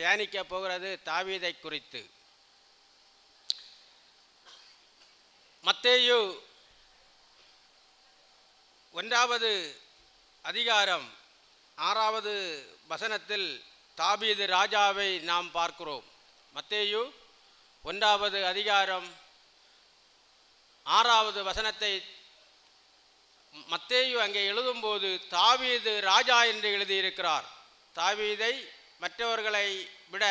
தியானிக்க போகிறது தாவீதை குறித்து. மத்தேயு 1வது அதிகாரம் 6வது வசனத்தில் தாவீது ராஜாவை நாம் பார்க்கிறோம். மத்தேயு 1வது அதிகாரம் 6வது வசனத்தை மத்தேயு அங்கே எழுதும்போது தாவீது ராஜா என்று எழுதியிருக்கிறார். தாவீதை மற்றவர்களை விட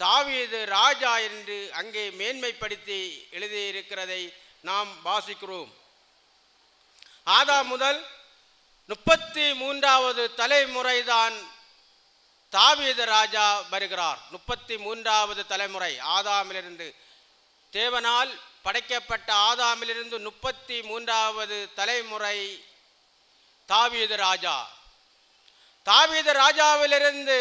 தாவீது ராஜா என்று அங்கே மேன்மைப்படுத்தி எழுதியிருக்கிறதை நாம் வாசிக்கிறோம். ஆதாம் முதல் 33வது தலைமுறைதான் தாவீது ராஜா வருகிறார். 33வது தலைமுறை ஆதாமிலிருந்து, தேவனால் படைக்கப்பட்ட ஆதாமிலிருந்து 33வது தலைமுறை தாவீது ராஜா. தாவீது ராஜாவிலிருந்து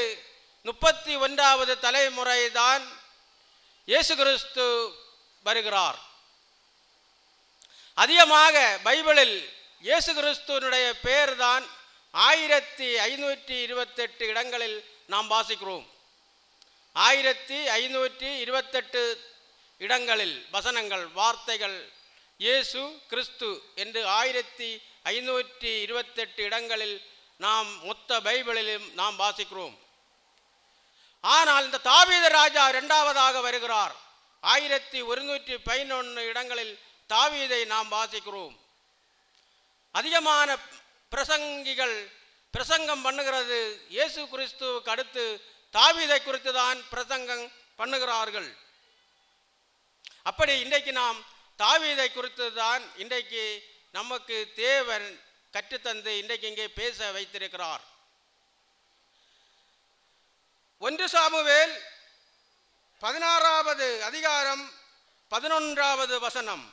31வது தலைமுறை தான் இயேசு கிறிஸ்து வருகிறார். அதிகமாக பைபிளில் இயேசு கிறிஸ்துவனுடைய பெயர் தான் 1528 இடங்களில் நாம் வாசிக்கிறோம். 1528 இடங்களில் வசனங்கள், வார்த்தைகள் இயேசு கிறிஸ்து என்று 1528 இடங்களில் நாம் மொத்த பைபிளிலும் நாம் வாசிக்கிறோம். ஆனால் இந்த தாவீது ராஜா இரண்டாவதாக வருகிறார். 1111 இடங்களில் தாவீதை நாம் வாசிக்கிறோம். அதிகமான பிரசங்கிகள் பிரசங்கம் பண்ணுகிறது இயேசு கிறிஸ்துவுக்கு அடுத்து தாவீதை குறித்து தான் பிரசங்கம் பண்ணுகிறார்கள். அப்படி இன்றைக்கு நாம் தாவீதை குறித்து தான் இன்றைக்கு நமக்கு தேவன் கற்றுத்தந்து இன்றைக்கு இங்கே பேச வைத்திருக்கிறார். 1 சாமுவேல் 16வது அதிகாரம் 11வது வசனம்.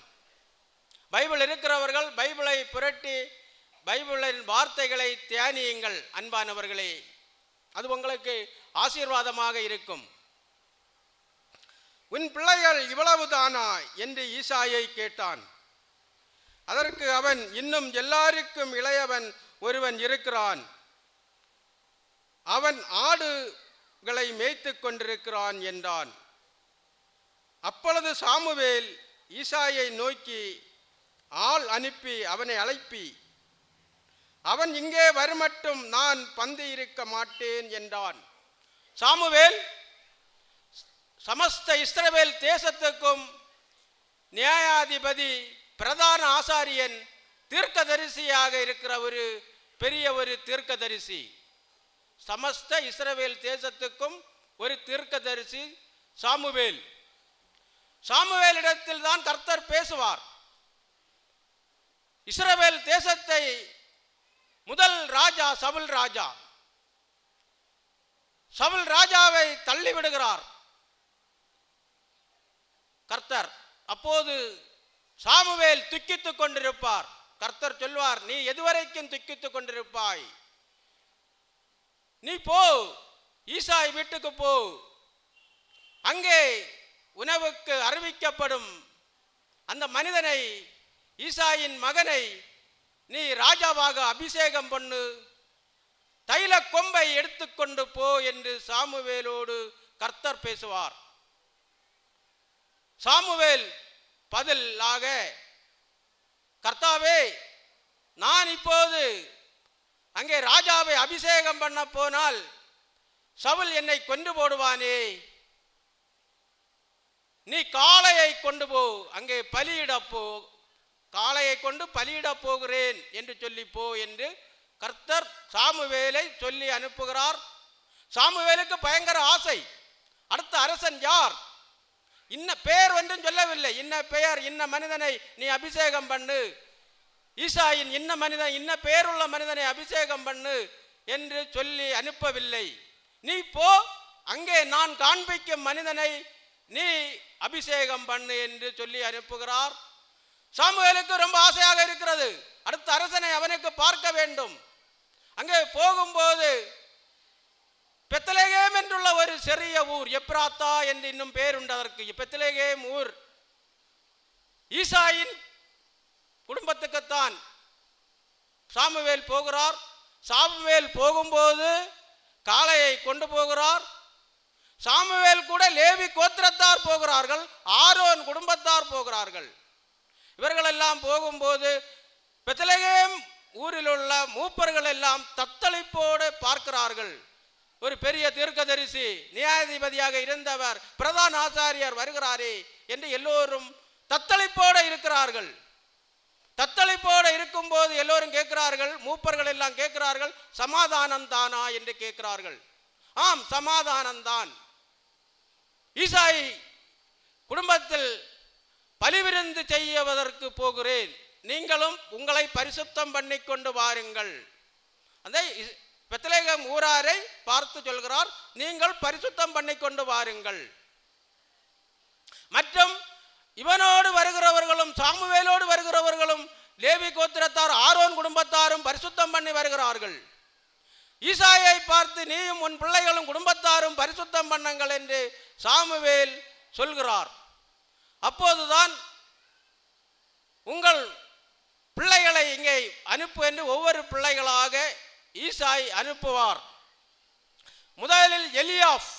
பைபிள் இருக்கிறவர்கள் பைபிளை புரட்டி பைபிளின் வார்த்தைகளை தியானியுங்கள் அன்பானவர்களே, அது உங்களுக்கு ஆசீர்வாதமாக இருக்கும். உன் பிள்ளைகள் இவ்வளவுதானா என்று ஈசாயை கேட்டான். அதற்கு அவன், இன்னும் எல்லாருக்கும் இளையவன் ஒருவன் இருக்கிறான், அவன் ஆடுகளை மேய்த்து கொண்டிருக்கிறான் என்றான். அப்பொழுது சாமுவேல் ஈசாயை நோக்கி ஆள் அனுப்பி அவனை அழைப்பி, அவன் இங்கே வருமட்டும் நான் பந்து இருக்க மாட்டேன் என்றான். சாமுவேல் சமஸ்த இஸ்ரவேல் தேசத்துக்கும் நியாயாதிபதி, பிரதான ஆசாரியன், தீர்க்கதரிசியாக இருக்கிற ஒரு பெரிய ஒரு தீர்க்கதரிசி. சமஸ்த இஸ்ரவேல் தேசத்துக்கும் ஒரு தீர்க்கதரிசி சாமுவேல். சாமுவேலிடத்தில் தான் கர்த்தர் பேசுவார். இஸ்ரவேல் தேசத்தை முதல் ராஜா சவுல் ராஜா. சவுல் ராஜாவை தள்ளிவிடுகிறார் கர்த்தர். அப்போது சாமுவேல் துக்கித்துக் கொண்டிருப்பார். கர்த்தர் சொல்வார், நீ எதுவரைக்கும் துக்கித்துக் கொண்டிருப்பாய்? நீ போ, ஈசாய் வீட்டுக்கு போ, அங்கே உணவுக்கு அறிவிக்கப்படும் அந்த மனிதனை, ஈசாயின் மகனை நீ ராஜாவாக அபிஷேகம் பண்ணு, தைல கொம்பை எடுத்துக்கொண்டு போ என்று சாமுவேலோடு கர்த்தர் பேசுவார். சாமுவேல் பதிலாக, கர்த்தாவே, நான் இப்போது அங்கே ராஜாவை அபிஷேகம் பண்ண போனால் சவுல் என்னை கொண்டு போடுவானே, நீ காளையை கொண்டு போ, அங்கே பலியிடப்போ, காளையை கொண்டு பலியிட போகிறேன் என்று சொல்லி போ என்று கர்த்தர் சாமுவேலை சொல்லி அனுப்புகிறார். சாமுவேலுக்கு பயங்கர ஆசை. அடுத்த அரசன் யார்? இன்ன பெயர் ஒன்றும் சொல்லவில்லை. இன்ன பெயர், இன்ன மனிதனை நீ அபிஷேகம் பண்ணு, ஈசாயின் இன்ன மனிதன், இன்ன பெயருள்ள மனிதனை அபிஷேகம் பண்ணு என்று சொல்லி அனுப்பவில்லை. நீ போ, அங்கே நான் காண்பிக்கும் மனிதனை நீ அபிஷேகம் பண்ணு என்று சொல்லி அனுப்புகிறார். சாமுவேலுக்கு ரொம்ப ஆசையாக இருக்கிறது. அடுத்த அரசனை அவனுக்கு பார்க்க வேண்டும். அங்கே போகும்போது பெத்லகேம் என்றுள்ள ஒரு சிறிய ஊர், எப்ராத்தா என்று இன்னும் பேர் உண்டு அதற்கு. பெத்லகேம் ஊர் ஈசாயின் குடும்பத்துக்குத்தான் சாமுவேல் போகிறார். சாமுவேல் போகும்போது காளையை கொண்டு போகிறார். சாமுவேல் கூட லேவி கோத்திரத்தார் போகிறார்கள், ஆரோன் குடும்பத்தார் போகிறார்கள். இவர்களெல்லாம் போகும்போது பெத்லகேம் ஊரில் உள்ள மூப்பர்கள் எல்லாம் தத்தளிப்போடு பார்க்கிறார்கள். ஒரு பெரிய தீர்க்கதரிசி, நியாயாதிபதியாக இருந்தவர், பிரதான ஆசாரியர் வருகிறாரே என்று எல்லோரும் தத்தளிப்போடு இருக்கிறார்கள். தத்தளிப்போடு இருக்கும்போது எல்லோரும் கேட்கிறார்கள், மூப்பர்கள் எல்லாம் கேட்கிறார்கள், சமாதானம் தானா என்று கேட்கிறார்கள். ஆம், சமாதானம்தான். ஈசாய் குடும்பத்தில் பலிவிருந்து செய்வதற்கு போகிறேன், நீங்களும் உங்களை பரிசுத்தம் பண்ணி கொண்டு வாருங்கள். அந்த பெத்லகேம் ஊராரை பார்த்து சொல்கிறார், நீங்கள் பரிசுத்தம் பண்ணி கொண்டு வாருங்கள். மற்றும் இவனோடு வருகிறவர்களும் சாமுவேலோடு வருகிறவர்களும் லேவி கோத்திரத்தார் ஆரோன் குடும்பத்தாரும் பரிசுத்தம் பண்ணி வருகிறார்கள். ஈசாயை பார்த்து நீயும் உன் பிள்ளைகளும் குடும்பத்தாரும் பரிசுத்தம் பண்ணுங்கள் என்று சாமுவேல் சொல்கிறார். அப்போதுதான் உங்கள் பிள்ளைகளை இங்கே அனுப்பு என்று ஒவ்வொரு பிள்ளைகளாக ஈசாய் அனுப்புவார். முதலில் எலியாப்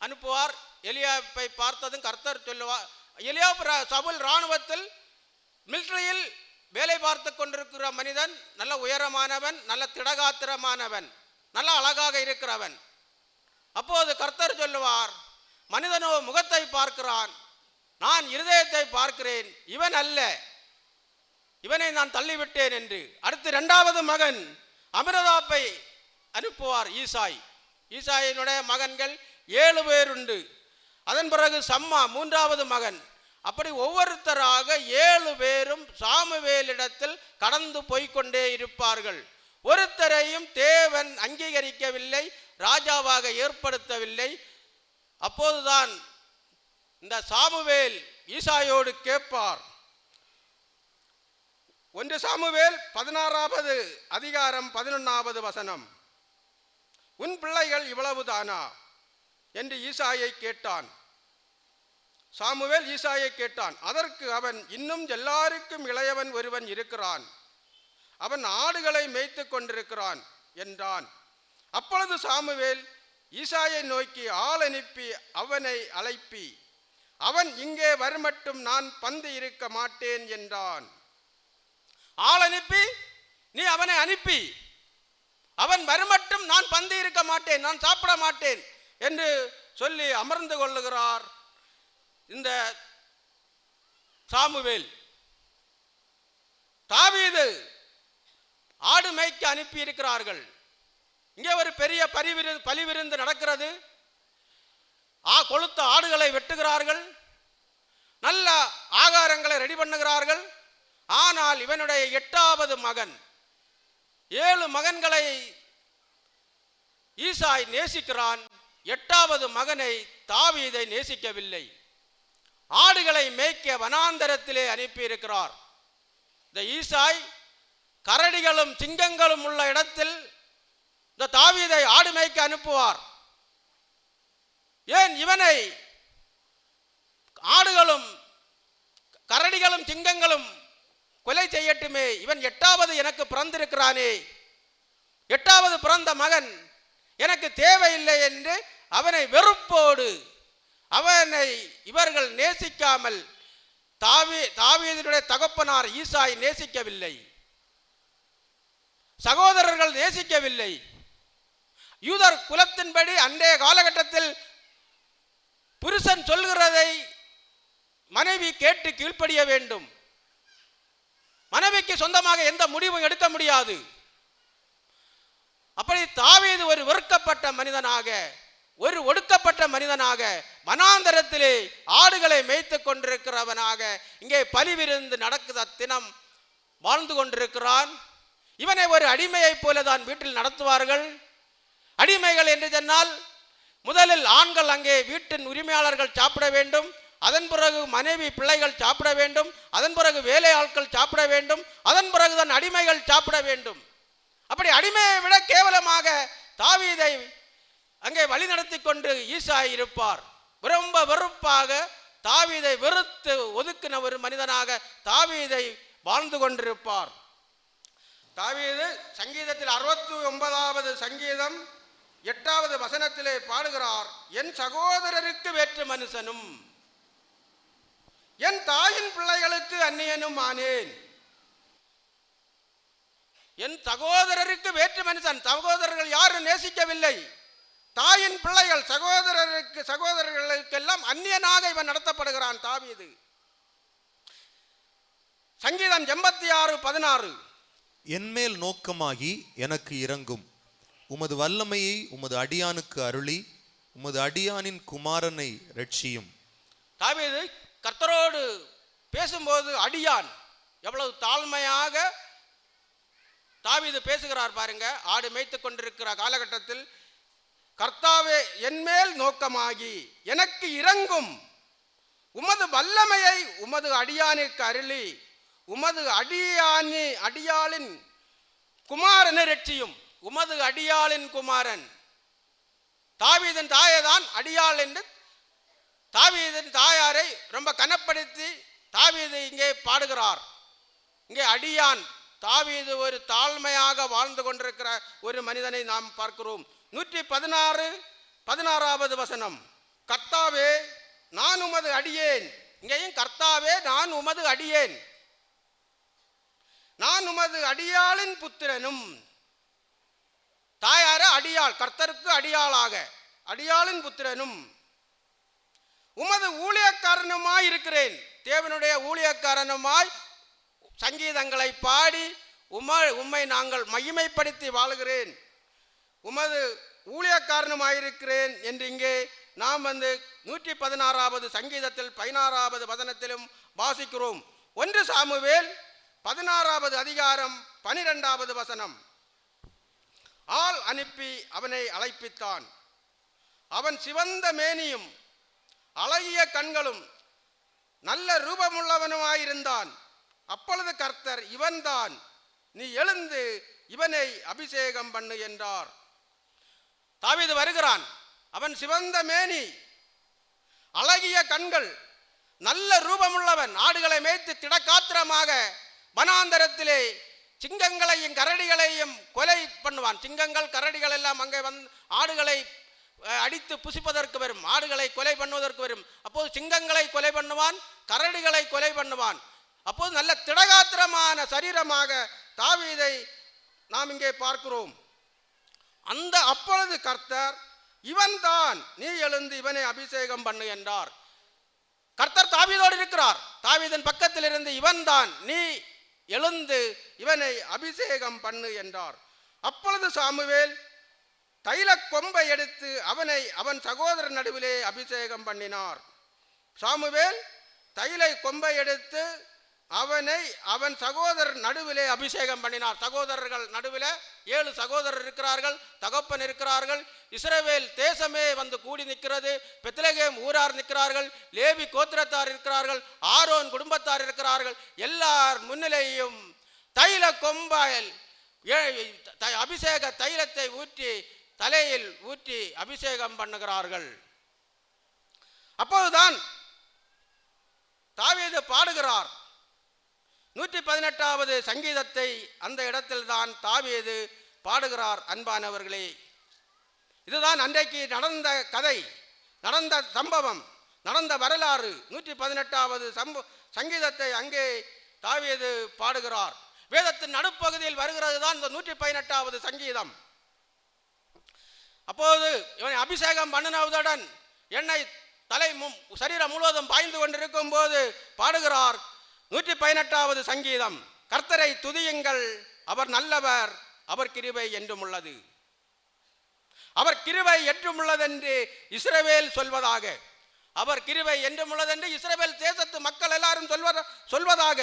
அனுப்புவார். எலியாப்பை பார்த்ததும் கர்த்தர் சொல்லுவார், எலியாப் சவுல் இராணுவத்தில் மிலிட்டரியில் வேலை பார்த்து கொண்டிருக்கிற மனிதன், நல்ல உயரமானவன், நல்ல திடகாத்திரமானவன், நல்ல அழகாக இருக்கிறவன். அப்போது கர்த்தர் சொல்லுவார், மனிதனோ முகத்தை பார்க்கிறான், நான் இருதயத்தை பார்க்கிறேன், இவன் அல்ல, இவனை நான் தள்ளிவிட்டேன் என்று. அடுத்து இரண்டாவது மகன் அமிரதாப்பை அனுப்புவார் ஈசாய். ஈசாயினுடைய மகன்கள் 7 பேர் உண்டு. அதன் பிறகு சம்மா மூன்றாவது மகன். அப்படி ஒவ்வொருத்தராக 7 பேரும் சாமுவேலிடத்தில் கடந்து போய்கொண்டே இருப்பார்கள். ஒருத்தரையும் தேவன் அங்கீகரிக்கவில்லை, ராஜாவாக ஏற்படுத்தவில்லை. அப்போதுதான் இந்த சாமுவேல் ஈசாயோடு கேட்பார். 1 சாமுவேல் 16வது அதிகாரம் 11வது வசனம். உன் பிள்ளைகள் இவ்வளவுதானா என்று ஈசாயை கேட்டான். சாமுவேல் ஈசாயை கேட்டான். அதற்கு அவன், இன்னும் எல்லாருக்கும் இளையவன் ஒருவன் இருக்கிறான், அவன் ஆடுகளை மேய்த்து கொண்டிருக்கிறான் என்றான். அப்பொழுது சாமுவேல் ஈசாயை நோக்கி, ஆள் அனுப்பி அவனை அழைப்பி, அவன் இங்கே வருமட்டும் நான் பந்து இருக்க மாட்டேன் என்றான். ஆள் அனுப்பி, நீ அவனை அனுப்பி, அவன் வருமட்டும் நான் பந்து இருக்க மாட்டேன், நான் சாப்பிட மாட்டேன் என்று சொல்லி அமர்ந்து கொள்ளுகிறார் இந்த சாமுவேல். தாவீது ஆடு மேய்க்க அனுப்பி இருக்கிறார்கள். இங்கே ஒரு பெரிய பலிவிருந்து நடக்கிறது. கொளுத்த ஆடுகளை வெட்டுகிறார்கள், நல்ல ஆகாரங்களை ரெடி பண்ணுகிறார்கள். ஆனால் இவனுடைய 8வது மகன், 7 மகன்களை ஈசாய் நேசிக்கிறான், 8வது மகனை தாவீதை நேசிக்கவில்லை. ஆடுகளை மேய்க்க வனாந்தரத்திலே அனுப்பியிருக்கிறார். இந்த ஈசாய் கரடிகளும் சிங்கங்களும் உள்ள இடத்தில் இந்த தாவீதை ஆடு மேய்க்க அனுப்புவார். ஏன் இவனை ஆடுகளும் கரடிகளும் சிங்கங்களும் கொலை செய்யட்டுமே, இவன் 8வது எனக்கு பிறந்திருக்கிறானே, 8வது பிறந்த மகன் எனக்கு தேவையில்லை என்று அவனை வெறுப்போடு, அவனை இவர்கள் நேசிக்காமல் தாவீதினுடைய தகப்பனார் ஈசாய் நேசிக்கவில்லை, சகோதரர்கள் நேசிக்கவில்லை. யூதர் குலத்தின்படி அன்றைய காலகட்டத்தில் புருஷன் சொல்கிறதை மனைவி கேட்டு கீழ்ப்படிய வேண்டும். மனைவிக்கு சொந்தமாக எந்த முடிவும் எடுக்க முடியாது. அப்படி தாவீது ஒரு வெறுக்கப்பட்ட மனிதனாக, ஒரு ஒடுக்கப்பட்ட மனிதனாக, வனாந்தரத்திலே ஆடுகளை மேய்த்து கொண்டிருக்கிறவனாக இங்கே பலிவிருந்து நடக்குத தினம் வாழ்ந்து கொண்டிருக்கிறான். இவனை ஒரு அடிமையை போல தான் வீட்டில் நடத்துவார்கள். அடிமைகள் என்று சொன்னால் முதலில் ஆண்கள் அங்கே வீட்டின் உரிமையாளர்கள் சாப்பிட வேண்டும், அதன் பிறகு மனைவி பிள்ளைகள் சாப்பிட வேண்டும், அதன் பிறகு வேலை ஆட்கள் சாப்பிட வேண்டும், அதன் பிறகுதான் அடிமைகள் சாப்பிட வேண்டும். அப்படி அடிமையை விட கேவலமாக தாவீதை அங்கே வழி நடத்தி கொண்டு ஈசாய் இருப்பார். ரொம்ப வெறுப்பாக தாவீதை வெறுத்து ஒதுக்கின ஒரு மனிதனாக தாவீதை வாழ்ந்து கொண்டிருப்பார். தாவீது சங்கீதத்தில் 69வது சங்கீதம் 8வது வசனத்திலே பாடுகிறார், என் சகோதரருக்கு வேற்று மனுஷனும் என் தாயின் பிள்ளைகளுக்கு அந்நியனும் ஆனேன். என் சகோதரருக்கு வேற்று மனுஷன். சகோதரர்கள் யாரும் நேசிக்கவில்லை. தாயின் பிள்ளைகள் சகோதரர்களுக்கெல்லாம் அந்நியனாக இவன் நடத்தப்படுகிறான் தாவீது. சங்கீதம் 86:16, என்மேல் நோக்கமாகி எனக்கு இரங்கும், உமது வல்லமையை உமது அடியானுக்கு அருளி உமது அடியானின் குமாரனை ரட்சியும். தாவீது கர்த்தரோடு பேசும்போது அடியான் எவ்வளவு தாழ்மையாக தாவீது பேசுகிறார் பாருங்க. ஆடு மேய்த்து கொண்டிருக்கிற காலகட்டத்தில், கர்த்தாவே என்மேல் நோக்கமாகி எனக்கு இரங்கும், உமது வல்லமையை உமது அடியானுக்கு அருளி உமது அடியாளின் குமாரனை ரட்சியும். உமது அடியாளின் குமாரன். தாவீதின் தாயைதான் அடியாள் என்று தாவீதின் தாயாரை ரொம்ப கனப்படுத்தி தாவீது இங்கே பாடுகிறார். இங்கே அடியான். தாவீது ஒரு தாழ்மையாக வாழ்ந்து கொண்டிருக்கிற ஒரு மனிதனை நாம் பார்க்கிறோம். 116வது வசனம், கர்த்தாவே நான் உமது அடியேன். இங்கேயும் கர்த்தாவே நான் உமது அடியேன், நான் உமது அடியாளின் புத்திரனும். தாயார அடியாள், கர்த்தருக்கு அடியாளாக அடியாளின் புத்திரனும், உமது ஊழியக்காரனுமாய் இருக்கிறேன். தேவனுடைய ஊழியக்காரனுமாய் சங்கீதங்களை பாடி உம்மை நாங்கள் மகிமைப்படுத்தி வாழுகிறேன். உமது ஊழியக்காரனுமாயிருக்கிறேன் என்று இங்கே நாம் 116வது சங்கீதத்தில் 16வது வசனத்திலும் வாசிக்கிறோம். 1 சாமுவேல் 16வது அதிகாரம் 12வது வசனம், ஆள் அனுப்பி அவனை அழைப்பித்தான். அவன் சிவந்த மேனியும் அழகிய கண்களும் நல்ல ரூபமுள்ளவனுமாயிருந்தான். அப்பொழுது கர்த்தர், இவன்தான், நீ எழுந்து இவனை அபிஷேகம் பண்ணு என்றார். தாவீது வருகிறான். அவன் சிவந்த மேனி, அழகிய கண்கள், நல்ல ரூபமுள்ளவன். ஆடுகளை மேய்த்து திடகாத்திரமாக வனாந்தரத்திலே சிங்கங்களையும் கரடிகளையும் கொலை பண்ணுவான். சிங்கங்கள் கரடிகள் எல்லாம் அங்கே ஆடுகளை அடித்து புசிப்பதற்கு வரும், ஆடுகளை கொலை பண்ணுவதற்கு வரும். அப்போது சிங்கங்களை கொலை பண்ணுவான், கரடிகளை கொலை பண்ணுவான். அப்போது நல்ல திடகாத்திரமான சரீரமாக தாவீதை நாம் இங்கே பார்க்கிறோம். அப்பொழுது கர்த்தர், இவன்தான், நீ எழுந்து இவனை அபிஷேகம் பண்ணு என்றார். கர்த்தர் தாவீதோடு இருக்கிறார். தாவீதின் பக்கத்தில் இருந்து, இவன்தான், நீ எழுந்து இவனை அபிஷேகம் பண்ணு என்றார். அப்பொழுது சாமுவேல் தைல கொம்பை எடுத்து அவனை அவன் சகோதரர் நடுவிலே அபிஷேகம் பண்ணினார். சாமுவேல் தைல கொம்பை எடுத்து அவனை அவன் சகோதரர் நடுவிலே அபிஷேகம் பண்ணினார். சகோதரர்கள் நடுவில் 7 சகோதரர் இருக்கிறார்கள், தகப்பன் இருக்கிறார்கள். இஸ்ரவேல் தேசமே வந்து கூடி நிற்கிறது. பெத்லகேம் ஊரார் நிற்கிறார்கள், லேவி கோத்திரத்தார் இருக்கிறார்கள், ஆரோன் குடும்பத்தார் இருக்கிறார்கள். எல்லார் முன்னிலையும் தைல கொம்பாயில் அபிஷேக தைலத்தை ஊற்றி தலையில் ஊற்றி அபிஷேகம் பண்ணுகிறார்கள். அப்போதுதான் தாவீது பாடுகிறார் 118வது சங்கீதத்தை. அந்த இடத்தில் தான் தாவீது பாடுகிறார். அன்பானவர்களே, இதுதான் அன்றைக்கு நடந்த கதை, நடந்த சம்பவம், நடந்த வரலாறு. 118வது சங்கீதத்தை அங்கே தாவீது பாடுகிறார். வேதத்தின் நடுப்பகுதியில் வருகிறது தான் இந்த 118வது சங்கீதம். அப்போது இவனை அபிஷேகம் பண்ணினவுடன் எண்ணெய் தலை சரீரம் முழுவதும் பாய்ந்து கொண்டிருக்கும் போது பாடுகிறார் 118வது சங்கீதம். கர்த்தரை துதியுங்கள், அவர் நல்லவர், அவர் கிருபை என்றும் உள்ளது. அவர் கிருபை என்றும் உள்ளதென்று இஸ்ரவேல் சொல்வதாக, அவர் கிருபை என்றும் உள்ளதென்று இஸ்ரவேல் தேசத்து மக்கள் எல்லாரும் சொல்வதாக,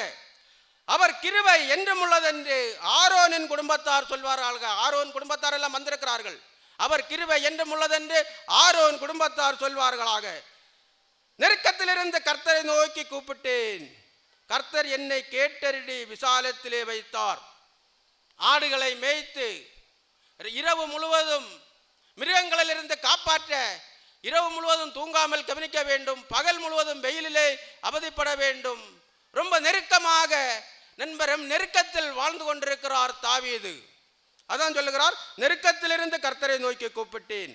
அவர் கிருபை என்றும் உள்ளதென்று ஆரோனின் குடும்பத்தார் சொல்வார்கள். ஆரோன் குடும்பத்தார் எல்லாம் வந்திருக்கிறார்கள். அவர் கிருபை என்றும் உள்ளதென்று ஆரோன் குடும்பத்தார் சொல்வார்களாக. நெருக்கத்திலிருந்து கர்த்தரை நோக்கி கூப்பிட்டேன், கர்த்தர் என்னை கேட்டறிடி விசாலத்திலே வைத்தார். ஆடுகளை மேய்த்து இரவு முழுவதும் மிருகங்களிலிருந்து காப்பாற்ற இரவு முழுவதும் தூங்காமல் கவனிக்க வேண்டும், பகல் முழுவதும் வெயிலிலே அவதிப்பட வேண்டும். ரொம்ப நெருக்கமாக நண்பரும் நெருக்கத்தில் வாழ்ந்து கொண்டிருக்கிறார் தாவீது. அதான் சொல்லுகிறார், நெருக்கத்திலிருந்து கர்த்தரை நோக்கி கூப்பிட்டேன்,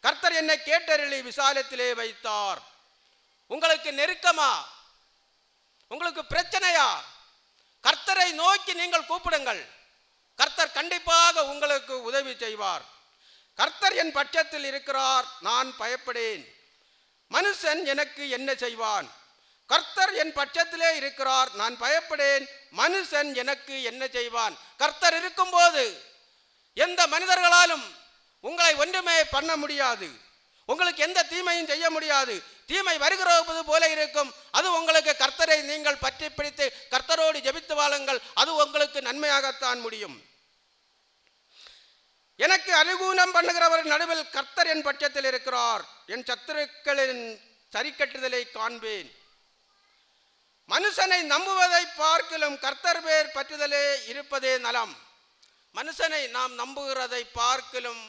கர்த்தர் என்னை கேட்டருளி விசாலத்திலே வைத்தார். உங்களுக்கு நெருக்கமா, உங்களுக்கு பிரச்சனையா, கர்த்தரை நோக்கி நீங்கள் கூப்பிடுங்கள், கர்த்தர் கண்டிப்பாக உங்களுக்கு உதவி செய்வார். கர்த்தர் என் பட்சத்தில் இருக்கிறார், நான் பயப்படேன். மனுஷன் எனக்கு என்ன செய்வான்? கர்த்தர் என் பட்சத்திலே இருக்கிறார், நான் பயப்படேன். மனுஷன் எனக்கு என்ன செய்வான்? கர்த்தர் இருக்கும்போது எந்த மனிதர்களாலும் உங்களை ஒன்றுமே பண்ண முடியாது, உங்களுக்கு எந்த தீமையும் செய்ய முடியாது. தீமை வருகிறது போல இருக்கும், அது உங்களுக்கு கர்த்தரை நீங்கள் பற்றி பிடித்து கர்த்தரோடு ஜெபித்து வாழுங்கள், அது உங்களுக்கு நன்மையாகத்தான் முடியும். எனக்கு அனுகூலம் பண்ணுகிறவர் நடுவில் கர்த்தர் என் பட்சத்தில் இருக்கிறார், என் சத்துருக்களின் சரிக்கட்டுதலை காண்பேன். மனுஷனை நம்புவதை பார்க்கிலும் கர்த்தர் பேர் பற்றுதலே இருப்பதே நலம். மனுஷனை நாம் நம்புகிறதை பார்க்கிலும்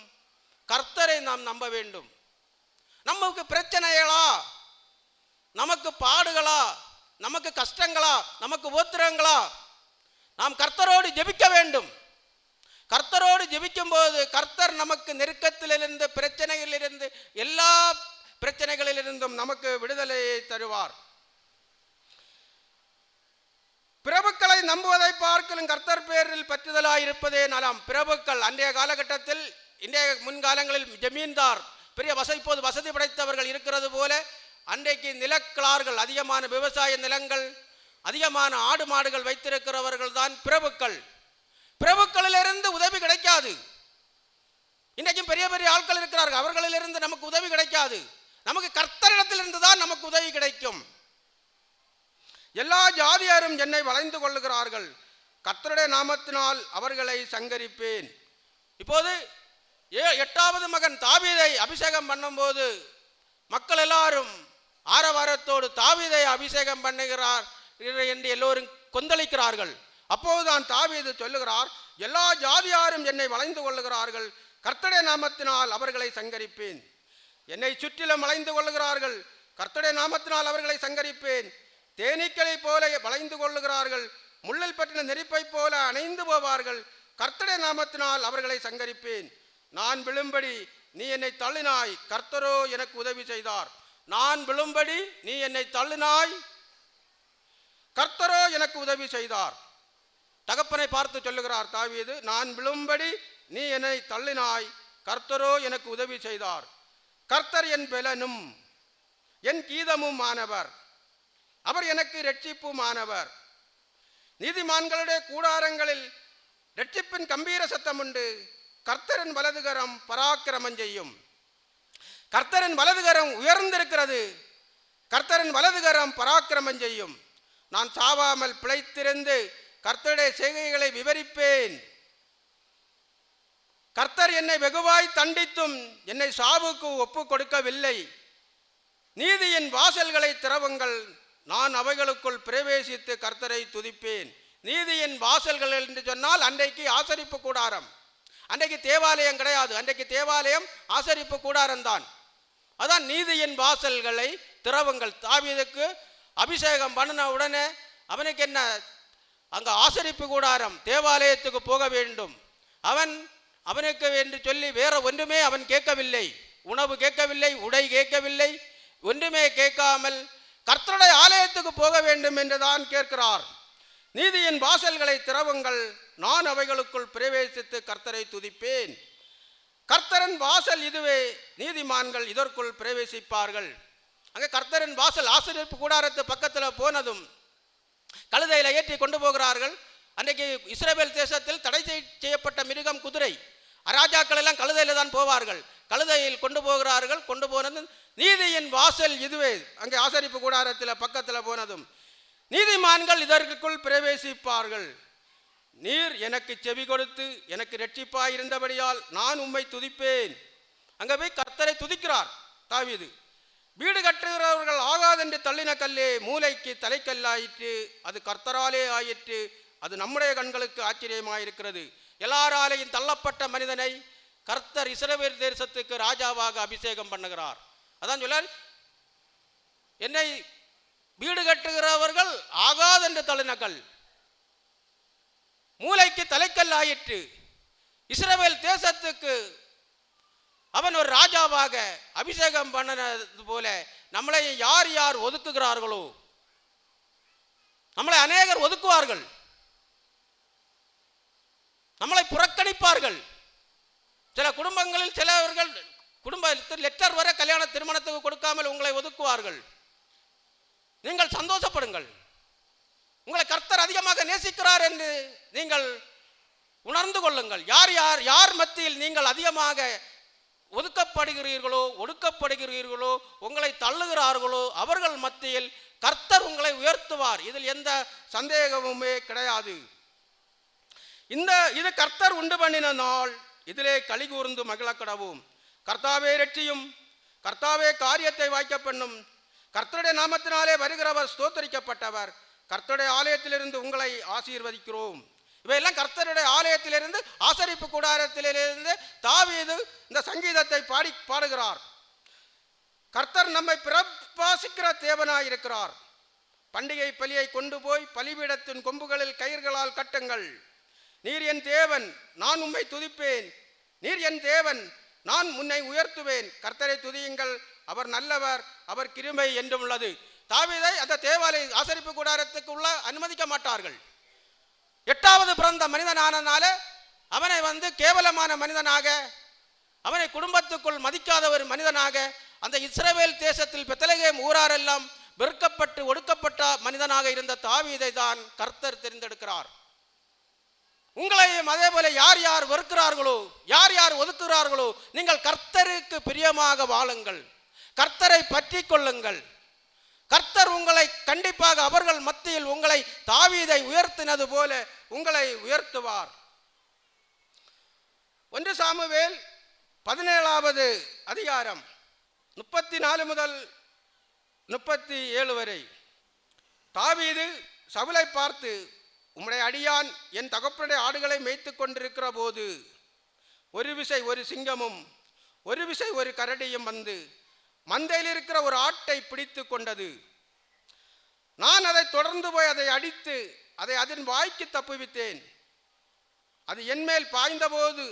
கர்த்தரை நாம் நம்ப வேண்டும். நமக்கு பிரச்சனைகளா, நமக்கு பாடுகளா, நமக்கு கஷ்டங்களா, நமக்கு உபத்திரங்களா, நாம் கர்த்தரோடு ஜெபிக்க வேண்டும். கர்த்தரோடு ஜெபிக்கும் போது கர்த்தர் நமக்கு நெருக்கத்திலிருந்து, பிரச்சனைகளிலிருந்து, எல்லா பிரச்சனைகளிலிருந்தும் நமக்கு விடுதலையை தருவார். பிரபுக்களை நம்புவதை பார்க்கலும் கர்த்தர் பேரில் பற்றுதலாய் இருப்பதே நலம். பிரபுக்கள் அன்றைய காலகட்டத்தில், இன்றைய முன்காலங்களில் ஜமீன்தார், பெரிய இப்போது வசதி படைத்தவர்கள் இருக்கிறது போல அன்றைக்கு நிலக்கிழார்கள், அதிகமான விவசாய நிலங்கள், அதிகமான ஆடு மாடுகள் வைத்திருக்கிறவர்கள் தான் பிரபுக்கள். பிரபுக்களிலிருந்து உதவி கிடைக்காது. இன்றைக்கும் பெரிய பெரிய ஆட்கள் இருக்கிறார்கள், அவர்களிலிருந்து நமக்கு உதவி கிடைக்காது. நமக்கு கர்த்தரிடத்திலிருந்து தான் நமக்கு உதவி கிடைக்கும். எல்லா ஜாதியாரும் என்னை வளைந்து கொள்ளுகிறார்கள், கர்த்தருடைய நாமத்தினால் அவர்களை சங்கரிப்பேன். இப்போது 8வது மகன் தாவீதை அபிஷேகம் பண்ணும்போது மக்கள் எல்லாரும் ஆரவாரத்தோடு தாவீதை அபிஷேகம் பண்ணுகிறார் என்று எல்லோரும் கொந்தளிக்கிறார்கள். அப்போதுதான் தாவீது சொல்லுகிறார், எல்லா ஜாதியாரும் என்னை வளைந்து கொள்ளுகிறார்கள், கர்த்தருடைய நாமத்தினால் அவர்களை சங்கரிப்பேன். என்னை சுற்றிலும் வளைந்து கொள்ளுகிறார்கள், கர்த்தருடைய நாமத்தினால் அவர்களை சங்கரிப்பேன். தேனீக்களை போல வளைந்து கொள்ளுகிறார்கள், முள்ளில் பற்றின நெருப்பை போல அணைந்து போவார்கள், கர்த்தருடைய நாமத்தினால் அவர்களை சங்கரிப்பேன். நான் விழும்படி நீ என்னை தள்ளினாய், கர்த்தரோ எனக்கு உதவி செய்தார். நான் விழும்படி நீ என்னை தள்ளினாய், கர்த்தரோ எனக்கு உதவி செய்தார். தகப்பனை பார்த்து சொல்லுகிறார் தாவீது, நான் விழும்படி நீ என்னை தள்ளினாய், கர்த்தரோ எனக்கு உதவி செய்தார். கர்த்தர் என் பெலனும் என் கீதமும் ஆனவர், அவர் எனக்கு இரட்சிப்பும் ஆனவர். நீதிமான்களுடைய கூடாரங்களில் இரட்சிப்பின் கம்பீர சத்தம் உண்டு, கர்த்தரின் வலதுகரம் பராக்கிரமம் செய்யும். கர்த்தரின் வலதுகரம் உயர்ந்திருக்கிறது, கர்த்தரின் வலதுகரம் பராக்கிரமம் செய்யும். நான் சாவாமல் பிழைத்திருந்து கர்த்தருடைய செய்கைகளை விவரிப்பேன். கர்த்தர் என்னை வெகுவாய் தண்டித்தும் என்னை சாவுக்கு ஒப்பு கொடுக்கவில்லை. நீதியின் வாசல்களை திறவுங்கள், நான் அவைகளுக்குள் பிரவேசித்து கர்த்தரை துதிப்பேன். நீதியின் வாசல்கள் என்று சொன்னால் அன்றைக்கு ஆசரிப்பு கூடாரம், அன்றைக்கு தேவாலயம் கிடையாது, அன்றைக்கு தேவாலயம் ஆசரிப்பு கூடாரம் தான். அதான் நீதியின் வாசல்களை திறவுங்கள். தாவீதுக்கு அபிஷேகம் பண்ணின உடனே அவனுக்கு என்ன, அங்கே ஆசரிப்பு கூடாரம், தேவாலயத்துக்கு போக வேண்டும். அவனுக்கு என்று சொல்லி வேற ஒன்றுமே அவன் கேட்கவில்லை. உணவு கேட்கவில்லை, உடை கேட்கவில்லை, ஒன்றுமே கேட்காமல் கர்த்தருடைய ஆலயத்துக்கு போக வேண்டும் என்றுதான் கேட்கிறார். நீதியின் வாசல்களை திறவுங்கள், நான் அவைகளுக்குள் பிரவேசித்து கர்த்தரை துதிப்பேன். கர்த்தரின் வாசல் இதுவே, நீதிமான்கள் இதற்குள் பிரவேசிப்பார்கள். அங்கே கர்த்தரின் வாசல் ஆசரிப்பு கூடாரத்து பக்கத்தில் போனதும் கழுதையில ஏற்றி கொண்டு போகிறார்கள். அன்றைக்கு இஸ்ரவேல் தேசத்தில் தடை செய்யப்பட்ட மிருகம் குதிரை. ராஜாக்கள் எல்லாம் கழுதையில தான் போவார்கள். கழுதையில் கொண்டு போகிறார்கள். கொண்டு போனது நீதியின் வாசல் இதுவே, அங்கே ஆசரிப்பு கூடாரத்தில் பக்கத்தில் போனதும் நீதிமான்கள் இதற்குள் பிரவேசிப்பார்கள். நீர் எனக்கு செவி கொடுத்து எனக்கு இரட்சிப்பாய் இருந்தபடியால் நான் உம்மை துதிப்பேன். அங்கே போய் கர்த்தரை துதிக்கிறார் தாவீது. வீடு கட்டுகிறவர்கள் ஆகாதென்று தள்ளின கல்லே மூலைக்கு தலைக்கல்லாயிற்று, அது கர்த்தராலே ஆயிற்று, அது நம்முடைய கண்களுக்கு ஆச்சரியமாயிருக்கிறது. எல்லாராலையும் தள்ளப்பட்ட மனிதனை கர்த்தர் இஸ்ரவேல் தேசத்துக்கு ராஜாவாக அபிஷேகம் பண்ணுகிறார். அதான் சொல்ல, என்னை வீடு கட்டுகிறவர்கள் ஆகாதென்று தள்ளின கல் மூலைக்கு தலைக்கல் ஆயிற்று, இஸ்ரவேல் தேசத்துக்கு அவன் ஒரு ராஜாவாக அபிஷேகம் பண்ணது போல நம்மளை யார் யார் ஒதுக்குகிறார்களோ, நம்மளை அநேகர் ஒதுக்குவார்கள், நம்மளை புறக்கணிப்பார்கள். சில குடும்பங்களில் சிலவர்கள் குடும்பத்தில் லெட்டர் வர கல்யாண திருமணத்துக்கு கொடுக்காமல் உங்களை ஒதுக்குவார்கள். நீங்கள் சந்தோஷப்படுங்கள். உங்களை கர்த்தர் அதிகமாக நேசிக்கிறார் என்று நீங்கள் உணர்ந்து கொள்ளுங்கள். யார் யார் யார் மத்தியில் நீங்கள் அதிகமாக ஒதுக்கப்படுகிறீர்களோ, ஒடுக்கப்படுகிறீர்களோ, உங்களை தள்ளுகிறார்களோ அவர்கள் மத்தியில் கர்த்தர் உங்களை உயர்த்துவார். இதில் எந்த சந்தேகமுமே கிடையாது. இது கர்த்தர் உண்டு பண்ணின நாள், இதிலே களி கூர்ந்து மகிழ கடவும். கர்த்தாவே இரட்சியும், கர்த்தாவே காரியத்தை வாய்க்க பண்ணும். கர்த்தருடைய நாமத்தினாலே வருகிறவர் ஸ்தோத்தரிக்கப்பட்டவர். கர்த்தருடைய ஆலயத்திலிருந்து உங்களை ஆசீர்வதிக்கிறோம். இவையெல்லாம் கர்த்தருடைய ஆலயத்திலிருந்து, ஆசரிப்பு கூடாரத்திலிருந்து தாவீது இந்த சங்கீதத்தை பாடுகிறார். கர்த்தர் நம்மை பிரபாசிக்கிற தேவனாயிருக்கிறார். பண்டிகை பலியை கொண்டு போய் பலிபீடத்தின் கொம்புகளில் கயிர்களால் கட்டுங்கள். நீர் என் தேவன், நான் உம்மை துதிப்பேன். நீர் என் தேவன், நான் உன்னை உயர்த்துவேன். கர்த்தரை துதியுங்கள், அவர் நல்லவர், அவர் கிருபை என்றும் உள்ளது. தாவீதை அந்த தேவாலய ஆசரிப்பு கூடாரத்துக்கு உள்ள அனுமதிக்க மாட்டார்கள். 8வது பிறந்த மனிதனானனால அவனை கேவலமான மனிதனாக, அவனை குடும்பத்துக்குள் மதிக்காத ஒரு மனிதனாக, அந்த இஸ்ரவேல் தேசத்தில் பெத்லகேம் ஊராரெல்லாம் வெறுக்கப்பட்டு ஒடுக்கப்பட்ட மனிதனாக இருந்த தாவீதை தான் கர்த்தர் தெரிந்தெடுக்கிறார். உங்களையும் அதே போல யார் யார் வெறுக்கிறார்களோ, யார் யார் ஒதுக்குகிறார்களோ, நீங்கள் கர்த்தருக்கு பிரியமாக வாழுங்கள், கர்த்தரை பற்றி கொள்ளுங்கள். கர்த்தர் உங்களை கண்டிப்பாக அவர்கள் மத்தியில் உங்களை தாவீதை உயர்த்தினது போல உங்களை உயர்த்துவார். 1 சாமுவேல் 17வது அதிகாரம் 34 முதல் 37 வரை. தாவீது சவுலை பார்த்து, உம்முடைய அடியான் என் தகப்பனுடைய ஆடுகளை மேய்த்து கொண்டிருக்கிற போது ஒரு விசை ஒரு சிங்கமும் ஒரு விசை ஒரு கரடியும் வந்து மந்தையில் இருக்கிற ஒரு ஆட்டை பிடித்து கொண்டது. நான் அதை தொடர்ந்து போய் அதை அடித்து அதை அதன் வாய்க்கு தப்புவித்தேன். அது என்மேல் பாய்ந்தபோது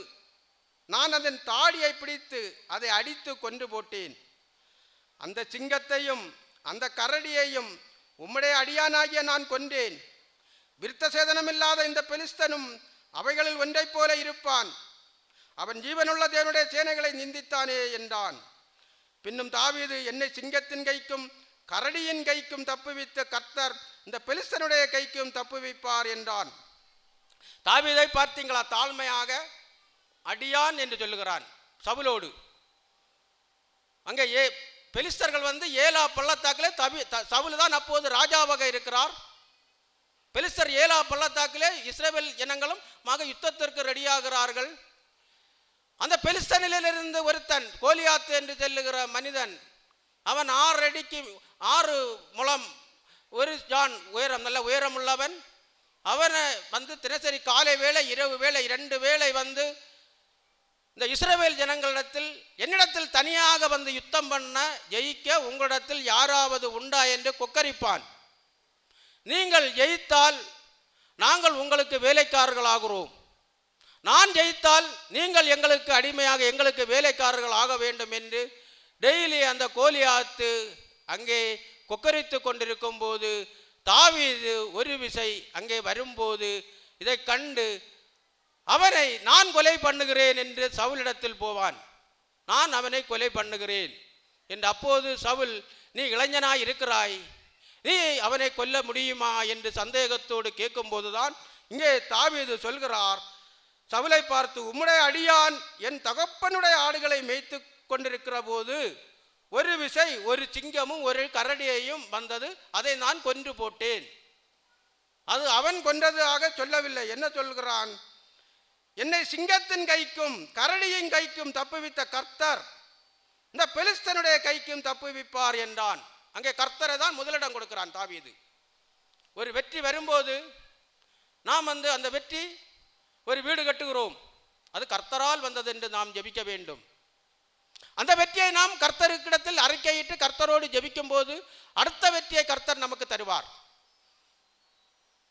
நான் அதன் தாடியை பிடித்து அதை அடித்து கொன்று போட்டேன். அந்த சிங்கத்தையும் அந்த கரடியையும் உம்முடைய அடியானாகிய நான் கொன்றேன். விருத்த சேதனமில்லாத இந்த பெலிஸ்தனும் அவைகளில் ஒன்றைப் போல இருப்பான். அவன் ஜீவனுள்ள தேவனுடைய சேனைகளை நிந்தித்தானே என்றான். பின்னும் தாவீது, என்னை சிங்கத்தின் கைக்கும் கரடியின் கைக்கும் தப்புவித்த கர்த்தர் இந்த பெலிஸ்தனுடைய கைக்கும் தப்புவிப்பார் என்றான். தாவீதை பார்த்தீங்களா? தாழ்மையாக அடியான் என்று சொல்லுகிறான் சவுலோடு. அங்கே பெலிஸ்தர்கள் ஏலா பள்ளத்தாக்கிலே சவுல் தான் அப்போது ராஜாவாக இருக்கிறார். பெலிஸ்தர் ஏலா பள்ளத்தாக்கிலே இஸ்ரவேல் ஜனங்களும் யுத்தத்திற்கு ரெடியாகிறார்கள். அந்த பெலிஸ்தனிலிருந்து ஒருத்தன் கோலியாத் என்று சொல்லுகிற மனிதன், அவன் 6 அடிக்கு 6 முழம் 1 ஜான் உயரம், நல்ல உயரம் உள்ளவன். அவனை தினசரி காலை வேளை இரவு வேளை 2 வேளை இந்த இஸ்ரவேல் ஜனங்களிடத்தில், என்னிடத்தில் தனியாக யுத்தம் பண்ண ஜெயிக்க உங்களிடத்தில் யாராவது உண்டா என்று கொக்கரிப்பான். நீங்கள் ஜெயித்தால் நாங்கள் உங்களுக்கு வேலைக்காரர்களாகிறோம், நான் ஜெயித்தால் நீங்கள் எங்களுக்கு அடிமையாக எங்களுக்கு வேலைக்காரர்கள் ஆக வேண்டும் என்று டெய்லி அந்த கோலியாத்து அங்கே கொக்கரித்து கொண்டிருக்கும் போது தாவீது ஒரு விசை அங்கே வரும்போது இதை கண்டு அவனை நான் கொலை பண்ணுகிறேன் என்று சவுலிடத்தில் போவான். நான் அவனை கொலை பண்ணுகிறேன் என்று. அப்போது சவுல், நீ இளைஞனாய் இருக்கிறாய், நீ அவனை கொல்ல முடியுமா என்று சந்தேகத்தோடு கேட்கும் போதுதான் இங்கே தாவீது சொல்கிறார், சவுலை பார்த்து, உம்முடைய அடியான் என் தகப்பனுடைய ஆடுகளை மேய்த்து கொண்டிருக்கிற போது ஒரு விசை ஒரு சிங்கமும் ஒரு கரடியையும் வந்தது, அதை நான் கொன்று போட்டேன். அது அவன் கொன்றதாக சொல்லவில்லை. என்ன சொல்கிறான்? என்னை சிங்கத்தின் கைக்கும் கரடியின் கைக்கும் தப்புவித்த கர்த்தர் இந்த பெலிஸ்தனுடைய கைக்கும் தப்புவிப்பார் என்றான். அங்கே கர்த்தரை தான் முதலிடம் கொடுக்கிறான் தாவீது. ஒரு வெற்றி வரும்போது நாம் அந்த வெற்றி, ஒரு வீடு கட்டுகிறோம், அது கர்த்தரால் வந்தது என்று நாம் ஜெபிக்க வேண்டும். அந்த வெற்றியை நாம் கர்த்தருக்கிடத்தில் அறிக்கையிட்டு கர்த்தரோடு ஜெபிக்கும் போது அடுத்த வெற்றியை கர்த்தர் நமக்கு தருவார்.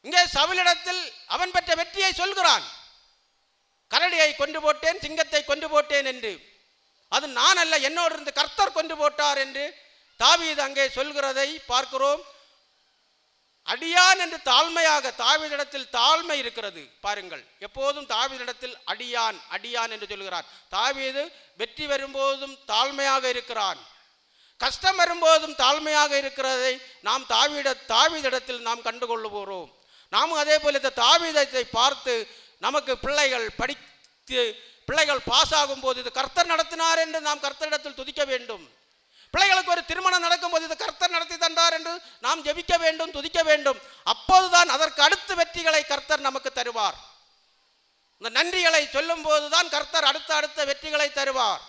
இங்கே சவுலிடத்தில் அவன் பெற்ற வெற்றியை சொல்கிறான். கரடியை கொண்டு போட்டேன், சிங்கத்தை கொண்டு போட்டேன் என்று. அது நான் அல்ல, என்னோடு இருந்து கர்த்தர் கொண்டு போட்டார் என்று தாவீது அங்கே சொல்கிறதை பார்க்கிறோம். அடியான் என்று தாழ்மையாக தாவீதிடத்தில் தாழ்மை இருக்கிறது பாருங்கள். எப்போதும் தாவீதிடத்தில் அடியான் அடியான் என்று சொல்கிறார். தாவீது வெற்றி வரும்போதும் தாழ்மையாக இருக்கிறான், கஷ்டம் வரும்போதும் தாழ்மையாக இருக்கிறதை நாம் தாவீதிடத்தில் நாம் கண்டுகொள்ளுகிறோம். நாமும் அதே போல இந்த தாவீதை பார்த்து நமக்கு பிள்ளைகள் பாஸ் ஆகும் போது இது கர்த்தர் நடத்தினார் என்று நாம் கர்த்தரிடத்தில் துதிக்க வேண்டும். பிள்ளைகளுக்கு ஒரு திருமணம் நடக்கும் போது இது கர்த்தர் நடத்தி தந்தார் என்று நாம் ஜெபிக்க வேண்டும், துதிக்க வேண்டும். அப்போதுதான் அதற்கு அடுத்த வெற்றிகளை கர்த்தர் நமக்கு தருவார். இந்த நன்றிகளை சொல்லும் போதுதான் கர்த்தர் அடுத்த வெற்றிகளை தருவார்.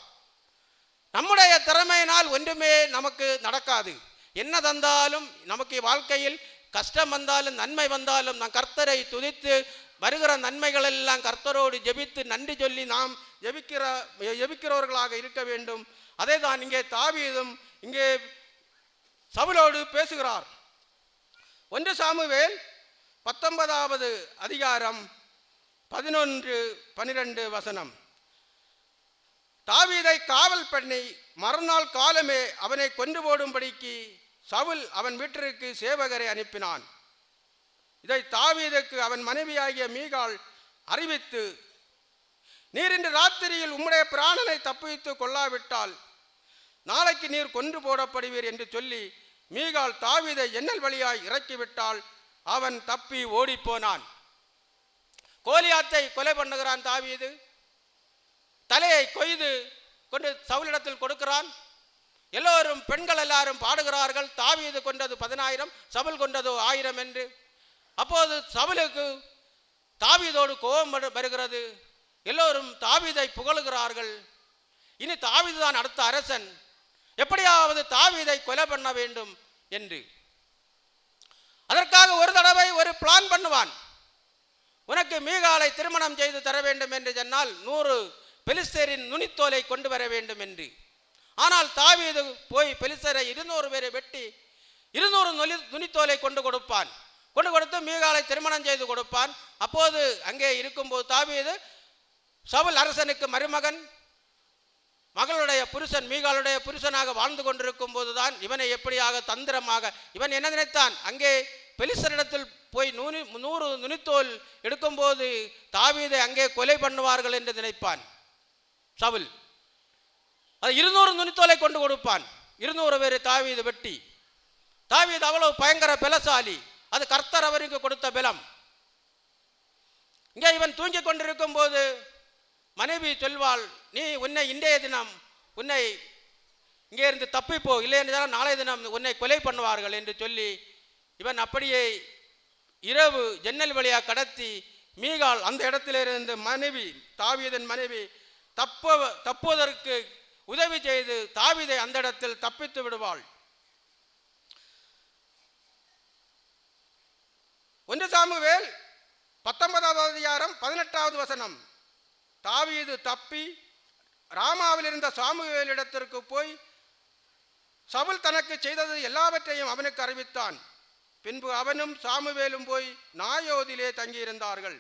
நம்முடைய திறமையினால் ஒன்றுமே நமக்கு நடக்காது. என்ன தந்தாலும் நமக்கு வாழ்க்கையில் கஷ்டம் வந்தாலும் நன்மை வந்தாலும் நாம் கர்த்தரை துதித்து வருகிற நன்மைகள் எல்லாம் கர்த்தரோடு ஜெபித்து நன்றி சொல்லி நாம் ஜெபிக்கிறவர்களாக இருக்க வேண்டும். அதே தான் இங்கே தாவீதும் இங்கே சவுலோடு பேசுகிறார். 1 சாமுவேல் 19வது அதிகாரம் 11-12 வசனம். தாவீதை காவல் பண்ணி மறுநாள் காலமே அவனை கொண்டு போடும்படிக்கு சவுல் அவன் வீட்டிற்கு சேவகரை அனுப்பினான். இதை தாவீதுக்கு அவன் மனைவியாகிய மீகாள் அறிவித்து, நீர் இன்று ராத்திரியில் உம்முடைய பிராணனை தப்புவித்து கொள்ளாவிட்டால் நாளைக்கு நீர் கொன்று போடப்படுவீர் என்று சொல்லி மீகாள் தாவீதை எண்ணல் வழியாய் இறக்கிவிட்டால் அவன் தப்பி ஓடிப்போனான். கோலியாத்தை கொலை பண்ணுகிறான் தாவீது. தலையை கொய்து கொண்டு சவுலிடத்தில் கொடுக்கிறான். எல்லோரும் பெண்கள் எல்லாரும் பாடுகிறார்கள், தாவீது கொண்டது 10,000, சவுல் கொண்டது 1000 என்று. அப்போது சவுலுக்கு தாவீதோடு கோபம் வருகிறது. எல்லோரும் தாவீதை புகழுகிறார்கள். இனி தாவீது தான் அடுத்த அரசன், எப்படியாவது தாவீதை கொலை பண்ண வேண்டும் என்று. அதற்காக ஒரு தடவை ஒரு பிளான் பண்ணுவான். உனக்கு மீகாலை திருமணம் செய்து தர வேண்டும் என்று சொன்னால் 100 பெலிஸ்தரின் நுனித்தோலை கொண்டு வர வேண்டும் என்று. ஆனால் தாவீது போய் பெலிஸ்தரை 200 பேரை வெட்டி 200 நுனித்தோலை கொண்டு கொடுத்து மீகாலை திருமணம் செய்து கொடுப்பான். அப்போது அங்கே இருக்கும்போது தாவீது சவுல் அரசனுக்கு மருமகன், மகளுடைய புருஷன், மீகாலுடைய புருஷனாக வாழ்ந்து கொண்டிருக்கும் போதுதான் இவனை எப்படியாக தந்திரமாக இவன் என்ன நினைத்தான், அங்கே பெலிஸ்தரிடத்தில் போய் 100 நுனித்தோல் எடுக்கும்போது தாவீதை அங்கே கொலை பண்ணுவார்கள் என்று நினைப்பான் சவுல். அது 200 நுனித்தோலை கொண்டு கொடுப்பான். 200 பேரை தாவீது வெட்டி. தாவீது அவ்வளவு பயங்கர பலசாலி. அது கர்த்தர் அவருக்கு கொடுத்த பலம். இங்கே இவன் தூங்கி கொண்டிருக்கும் போது மனைவி சொல்வாள், நீ உன்னை இன்றைய தினம் உன்னை இங்கே இருந்து தப்பிப்போ, இல்லை என்றால் நாளைய தினம் உன்னை கொலை பண்ணுவார்கள் என்று சொல்லி இவன் அப்படியே இரவு ஜன்னல் வழியாக கடத்தி மீகாள் அந்த இடத்திலிருந்து மனைவி தாவீதின் மனைவி தப்புவதற்கு உதவி செய்து தாவீதை அந்த இடத்தில் தப்பித்து விடுவாள். 1 சாமுவேல் 19வது அதிகாரம் 18வது வசனம். தாவீது தப்பி ராமாவில் இருந்த சாமுவேலிடத்திற்கு போய் சவுல் தனக்கு செய்தது எல்லாவற்றையும் அவனுக்கு அறிவித்தான். பின்பு அவனும் சாமுவேலும் போய் நாயோதிலே தங்கியிருந்தார்கள்.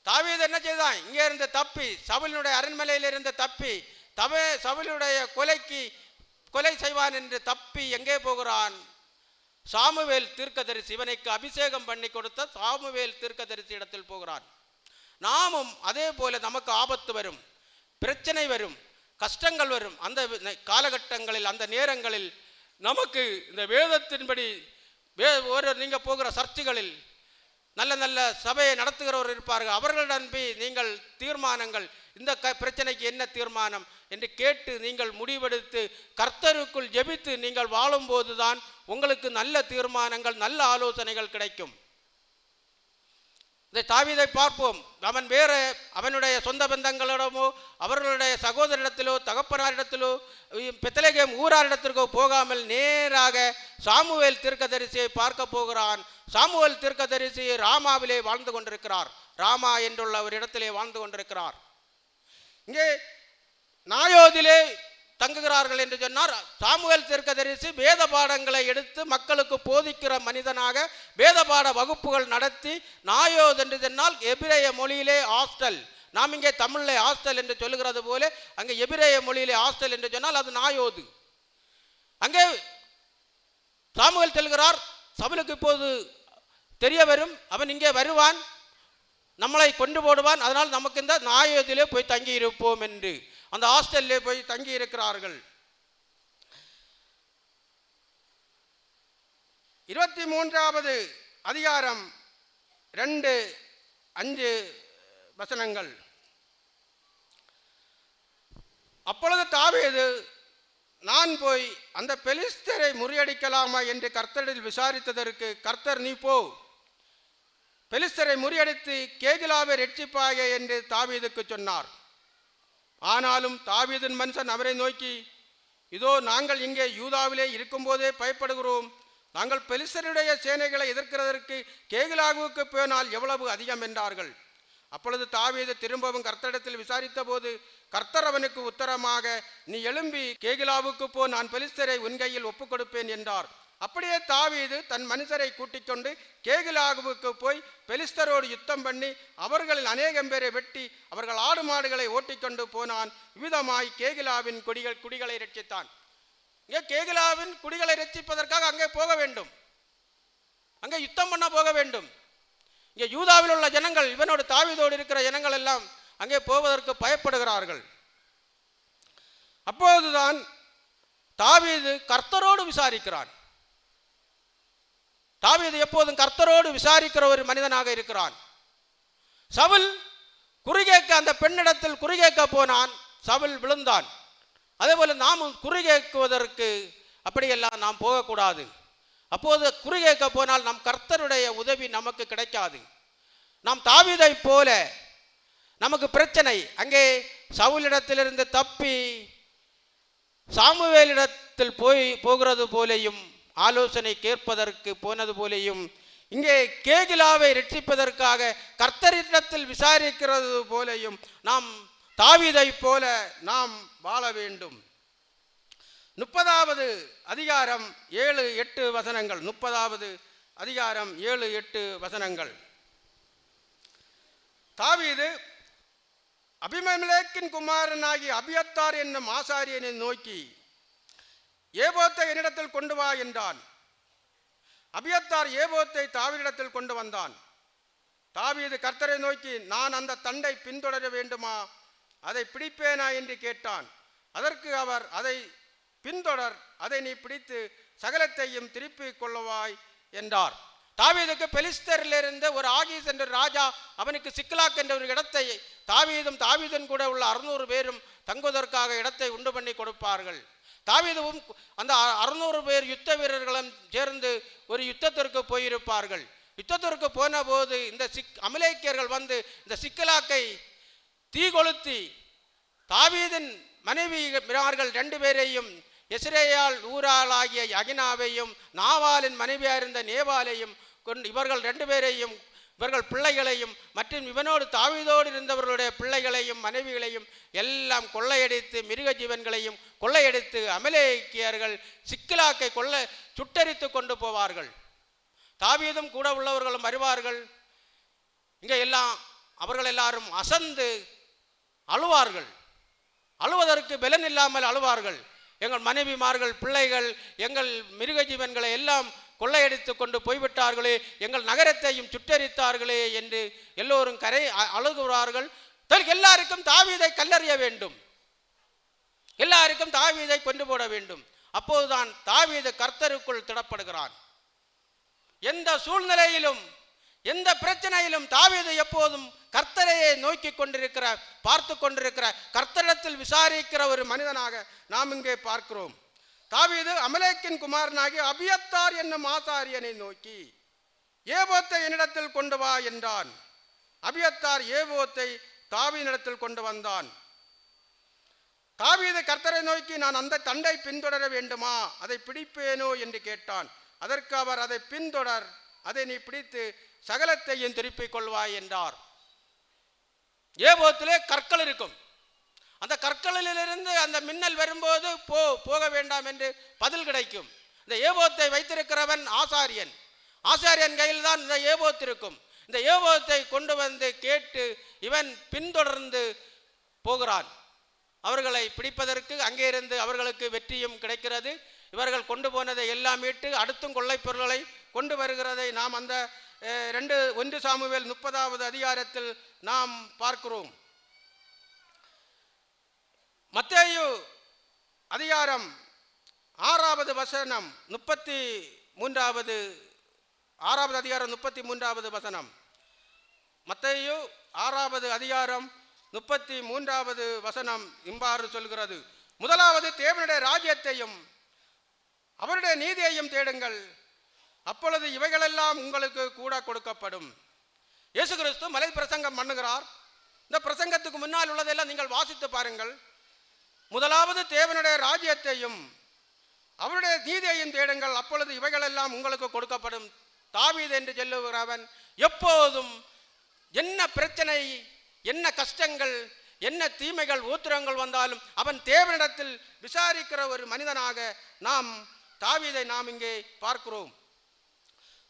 தாவீது என்ன செய்தான், இங்கே இருந்து தப்பி சவுலினுடைய அரண்மனையிலிருந்து தப்பி சவுலுடைய கொலை செய்வான் என்று தப்பி எங்கே போகிறான், சாமுவேல் தீர்க்கதரிசி, இவனுக்கு அபிஷேகம் பண்ணி கொடுத்த சாமுவேல் தீர்க்கதரிசி இடத்தில் போகிறான். நாமும் அதே போல நமக்கு ஆபத்து வரும், பிரச்சனை வரும், கஷ்டங்கள் வரும். அந்த காலகட்டங்களில் அந்த நேரங்களில் நமக்கு இந்த வேதத்தின்படி நீங்கள் போகிற சர்ச்சுகளில் நல்ல நல்ல சபையை நடத்துகிறவர் இருப்பார்கள். அவர்களிடம் போய் நீங்கள் தீர்மானங்கள், இந்த பிரச்சனைக்கு என்ன தீர்மானம் என்று கேட்டு நீங்கள் முடிவெடுத்து கர்த்தருக்குள் ஜெபித்து நீங்கள் வாழும்போது தான் உங்களுக்கு நல்ல தீர்மானங்கள், நல்ல ஆலோசனைகள் கிடைக்கும். இந்த தாவீதை பார்ப்போம். அவன் வேறு அவனுடைய சொந்த பந்தங்களிடமோ அவர்களுடைய சகோதரிடத்திலோ தகப்பனாரிடத்திலோ பெத்லகேம் ஊராரிடத்திற்கோ போகாமல் நேராக சாமுவேல் தீர்க்கதரிசியை பார்க்க போகிறான். சாமுவேல் தீர்க்கதரிசி ராமாவிலே வாழ்ந்து கொண்டிருக்கிறார். ராமா என்றுள்ள ஒரு இடத்திலே வாழ்ந்து கொண்டிருக்கிறார். இங்கே நாயோதிலே தங்குகிறார்கள் என்று சொன்னார். சாமுவேல் தீர்க்கதரிசி வேத பாடங்களை எடுத்து மக்களுக்கு போதிக்கிற மனிதனாக வேத பாட வகுப்புகள் நடத்தி, நாயோத் என்று சொன்னால் எபிரேய மொழியிலே ஹாஸ்டல், நாம் இங்கே தமிழில் ஹாஸ்டல் என்று சொல்லுகிறது போல அங்கே எபிரேய மொழியிலே ஹாஸ்டல் என்று சொன்னால் அது நாயோது. அங்கே சாமுவேல் செல்கிறார், சவுலுக்கு இப்போது தெரிய வரும், அவன் இங்கே வருவான், நம்மளை கொண்டு போடுவான், அதனால் நமக்கு இந்த நாயோதிலே போய் தங்கி இருப்போம் என்று அந்த ஹாஸ்டல்லே போய் தங்கி இருக்கிறார்கள். 23வது அதிகாரம் 2-5 வசனங்கள். அப்பொழுது தாவீது, நான் போய் அந்த பெலிஸ்தரை முறியடிக்கலாமா என்று கர்த்தரில் விசாரித்ததற்கு கர்த்தர், நீ போ, பெலிஸ்தரை முறியடித்து கேகிலாவை ரட்சிப்பாய என்று தாவீதுக்கு சொன்னார். ஆனாலும் தாவீதின் மனுஷன் அவரை நோக்கி, இதோ நாங்கள் இங்கே யூதாவிலே இருக்கும்போதே பயப்படுகிறோம், நாங்கள் பெலிஸ்தருடைய சேனைகளை எதிர்க்கிறதற்கு கேகிலாவுக்கு போனால் எவ்வளவு அதிகம் என்றார்கள். அப்பொழுது தாவீது திரும்பவும் கர்த்தரிடத்தில் விசாரித்த போது கர்த்தர் அவனுக்கு உத்தரமாக, நீ எழும்பி கேகிலாவுக்கு போ, நான் பெலிஸ்தரை உன் கையில் ஒப்புக் கொடுப்பேன் என்றார். அப்படியே தாவீது தன் மனுஷரை கூட்டிக் கொண்டு கேகிலாவுக்கு போய் பெலிஸ்தரோடு யுத்தம் பண்ணி அவர்களில் அநேகம் பேரை வெட்டி அவர்கள் ஆடு மாடுகளை ஓட்டிக்கொண்டு போனான். விதமாய் கேகிலாவின் குடிகளை ரட்சித்தான். இங்கே கேகிலாவின் குடிகளை ரட்சிப்பதற்காக அங்கே போக வேண்டும், அங்கே யுத்தம் பண்ண போக வேண்டும். இங்கே யூதாவில் உள்ள ஜனங்கள், இவனோடு தாவீதோடு இருக்கிற ஜனங்கள் எல்லாம் அங்கே போவதற்கு பயப்படுகிறார்கள். அப்போதுதான் தாவீது கர்த்தரோடு விசாரிக்கிறான். தாவீது எப்போதும் கர்த்தரோடு விசாரிக்கிற ஒரு மனிதனாக இருக்கிறான். சவுல் குறிகேட்க அந்த பெண்ணிடத்தில் குறிகேட்க போனான், சவுல் விழுந்தான். அதே போல நாமும் குறிகேட்குவதற்கு அப்படியெல்லாம் நாம் போகக்கூடாது. அப்போது குறிகேட்க போனால் நம் கர்த்தருடைய உதவி நமக்கு கிடைக்காது. நாம் தாவீதை போல நமக்கு பிரச்சனை, அங்கே சவுலிடத்திலிருந்து தப்பி சாமுவேலிடத்தில் போகிறது போலேயும் ஆலோசனை கேட்பதற்கு போனது போலேயும் இங்கே கேகிலாவை ரட்சிப்பதற்காக கர்த்தரிடத்தில் விசாரிக்கிறது போலேயும் நாம் தாவீதை போல நாம் வாழ வேண்டும். 30வது அதிகாரம் 7-8 வசனங்கள். 30வது அதிகாரம் 7-8 வசனங்கள். தாவீது அபிமெலேக்கின் குமாரனாகி அபியத்தார் என்னும் ஆசாரியனை நோக்கி, ஏபோத்தை என்னிடத்தில் கொண்டு வா என்றான். அபியத்தார் ஏபோத்தை தாவீதிடத்தில் கொண்டு வந்தான். தாவீது கர்த்தரை நோக்கி, நான் அந்த தண்டை பின்தொடர வேண்டுமா, அதை பிடிப்பேனா என்று கேட்டான். அதற்கு அவர், அதை பின்தொடர், அதை நீ பிடித்து சகலத்தையும் திருப்பிக் கொள்ளவாய் என்றார். தாவீதுக்கு பெலிஸ்தரிலிருந்து ஒரு ஆகீஸ் என்ற ராஜா அவனுக்கு சிக்லாக் என்ற ஒரு இடத்தை தாவீதும் கூட உள்ள 600 பேரும் தங்குவதற்காக இடத்தை உண்டு பண்ணி கொடுப்பார்கள். தாவீதும் அந்த 600 பேர் யுத்த வீரர்களும் சேர்ந்து ஒரு யுத்தத்திற்கு போயிருப்பார்கள். யுத்தத்திற்கு போன போது இந்த அமலேக்கியர்கள் வந்து இந்த சிக்லாக்கை தீ கொளுத்தி தாவீதின் மனைவிமார்கள் 2 பேரையும், எஸ்ரேயால் ஊராளாகிய அகினாவையும் நாவாலின் மனைவியாக இருந்த நேபாலையும் கொண்டு இவர்கள் 2 பேரையும் இவர்கள் பிள்ளைகளையும் மற்றும் இவனோடு தாவீதோடு இருந்தவர்களுடைய பிள்ளைகளையும் மனைவிகளையும் எல்லாம் கொள்ளையடித்து மிருக ஜீவன்களையும் கொள்ளையடித்து அமலேக்கியர்கள் சிக்லாக்கை சுட்டரித்து கொண்டு போவார்கள். தாவீதும் கூட உள்ளவர்களும் வருவார்கள். இங்கே எல்லாம் அவர்கள் எல்லாரும் அசந்து அழுவார்கள். அழுவதற்கு பலன் இல்லாமல் அழுவார்கள். எங்கள் மனைவிமார்கள், பிள்ளைகள், எங்கள் மிருக ஜீவன்களை எல்லாம் கொள்ளையடித்து கொண்டு போய்விட்டார்களே, எங்கள் நகரத்தையும் சுட்டரித்தார்களே என்று எல்லோரும் அழுகுகிறார்கள். எல்லாருக்கும் தாவீதை கல்லறிய வேண்டும், எல்லாருக்கும் தாவீதை கொண்டு போட வேண்டும். அப்போதுதான் தாவீது கர்த்தருக்குள் திடப்படுகிறான். எந்த சூழ்நிலையிலும் எந்த பிரச்சனையிலும் தாவீது எப்போதும் கர்த்தரையே நோக்கி கொண்டிருக்கிற, பார்த்து கொண்டிருக்கிற, கர்த்தரிடத்தில் விசாரிக்கிற ஒரு மனிதனாக நாம் இங்கே பார்க்கிறோம். தாவீது அமலேக்கின் குமாரனாகி அபியத்தார் என்னும் ஆசாரியனை நோக்கி, ஏபோத்தை என்னிடத்தில் கொண்டு வா என்றான். அபியத்தார் ஏபோத்தை தாவீதினிடத்தில் கொண்டு வந்தான். தாவீது கர்த்தரை நோக்கி, நான் அந்த தண்டை பின்தொடர வேண்டுமா, அதை பிடிப்பேனோ என்று கேட்டான். அதற்கு அவர், அதை பின்தொடர், அதை நீ பிடித்து சகலத்தையும் திருப்பிக் கொள்வாய் என்றார். ஏபோத்திலே கற்கள் இருக்கும். அந்த கற்களிலிருந்து அந்த மின்னல் வரும்போது போக வேண்டாம் என்று பதில் கிடைக்கும். இந்த ஏபோத்தை வைத்திருக்கிறவன் ஆசாரியன். ஆசாரியன் கையில் தான் இந்த ஏபோத் இருக்கும். இந்த ஏபோத்தை கொண்டு வந்து கேட்டு இவன் பின்தொடர்ந்து போகிறான். அவர்களை பிடிப்பதற்கு அங்கே இருந்து அவர்களுக்கு வெற்றியும் கிடைக்கிறது. இவர்கள் கொண்டு போனதை எல்லாம் மீட்டு அடுத்தும் கொள்ளைப் பொருள்களை கொண்டு வருகிறதை நாம் அந்த 1 சாமுவேல் 30வது அதிகாரத்தில் நாம் பார்க்கிறோம். மத்தேயு அதிகாரம் 6வது வசனம் 33வது 6வது அதிகாரம் 33வது வசனம். மத்தேயு 6வது அதிகாரம் 33வது வசனம் இவ்வாறு சொல்கிறது: முதலாவது தேவனுடைய ராஜ்யத்தையும் அவருடைய நீதியையும் தேடுங்கள், அப்பொழுது இவைகளெல்லாம் உங்களுக்கு கூட கொடுக்கப்படும். இயேசு கிறிஸ்து மலை பிரசங்கம் பண்ணுகிறார். இந்த பிரசங்கத்துக்கு முன்னால் உள்ளதெல்லாம் நீங்கள் வாசித்து பாருங்கள். முதலாவது தேவனுடைய ராஜ்யத்தையும் அவருடைய நீதியையும் தேடுங்கள், அப்பொழுது இவைகளெல்லாம் உங்களுக்கு கொடுக்கப்படும். தாவீது என்று சொல்லுகிறவன் எப்போதும் என்ன பிரச்சனை, என்ன கஷ்டங்கள், என்ன தீமைகள் ஊத்திரங்கள் வந்தாலும் அவன் தேவனிடத்தில் விசாரிக்கிற ஒரு மனிதனாக நாம் தாவீதை நாம் இங்கே பார்க்கிறோம்.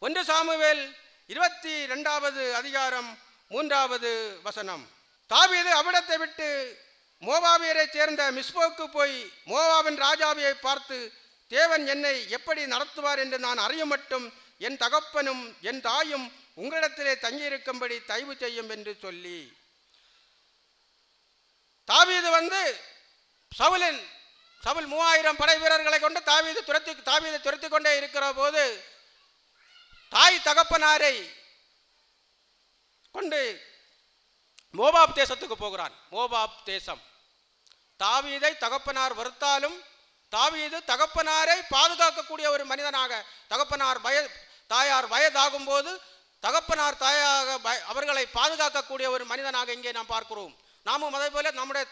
1 சாமுவேல் 22வது அதிகாரம் 3வது வசனம். தாவீது அவ்விடத்தை விட்டு மோவாபியரை சேர்ந்த மிஸ்போக்கு போய் மோவாபின் ராஜாவை பார்த்து, தேவன் என்னை எப்படி நடத்துவார் என்று நான் அறிய மட்டும் என் தகப்பனும் என் தாயும் உங்களிடத்திலே தங்கியிருக்கும்படி தயவு செய்யும் என்று சொல்லி, தாவீது வந்து சவுல் 3000 படை வீரர்களை கொண்டு தாவீது துரத்தி கொண்டே இருக்கிற போது தாய் தகப்பனாரை கொண்டு மோவாப் தேசத்துக்கு போகிறான். மோவாப் தேசம் தாவீதை தகப்பனார் வருத்தாலும் தாவீது தகப்பனாரை பாதுகாக்கக்கூடிய ஒரு மனிதனாக, தாயார் வயதாகும் போது தகப்பனார் தாயாக அவர்களை பாதுகாக்கக்கூடிய ஒரு மனிதனாக இங்கே நாம் பார்க்கிறோம். நாமும் அதே போல நம்முடைய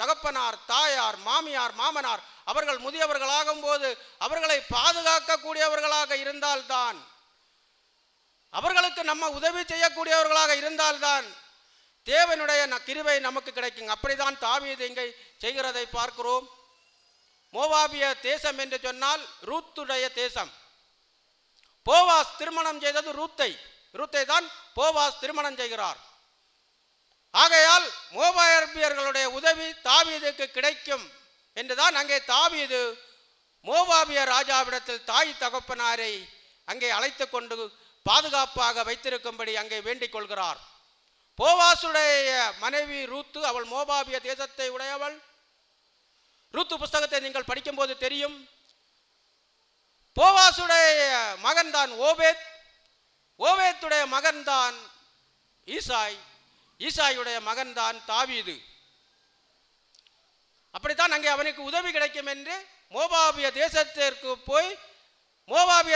தகப்பனார், தாயார், மாமியார், மாமனார் அவர்கள் முதியவர்களாகும் போது அவர்களை பாதுகாக்கக்கூடியவர்களாக இருந்தால்தான், அவர்களுக்கு நம்ம உதவி செய்யக்கூடியவர்களாக இருந்தால்தான் தேவனுடைய கிருபை நமக்கு கிடைக்கும். அப்படிதான் தாவீது இங்கே செய்கிறதை பார்க்கிறோம். மோவாபிய தேசம் என்று சொன்னால் ரூத்துடைய தேசம். போவாஸ் திருமணம் செய்தது ரூத்தை தான் போவாஸ் திருமணம் செய்கிறார். ஆகையால் மோவாபியர்களுடைய உதவி தாவீதுக்கு கிடைக்கும் என்றுதான் அங்கே தாவீது மோவாபிய ராஜாவிடத்தில் தாய் தகப்பனாரை அங்கே அழைத்து கொண்டு பாதுகாப்பாக வைத்திருக்கும்படி அங்கே வேண்டிக் கொள்கிறார். போவாசுடைய மனைவி ரூத்து, அவள் மோவாபிய தேசத்தை உடையவள். ரூத்து புஸ்தகத்தை நீங்கள் படிக்கும் போது தெரியும். போவாசுடைய மகன் தான் ஓபேத், ஓபேத்துடைய மகன் தான் ஈசாய், ஈசாயுடைய மகன் தான் தாவீது. அப்படித்தான் அங்கே அவனுக்கு உதவி கிடைக்கும் என்று மோவாபிய தேசத்திற்கு போய் மோவாபிய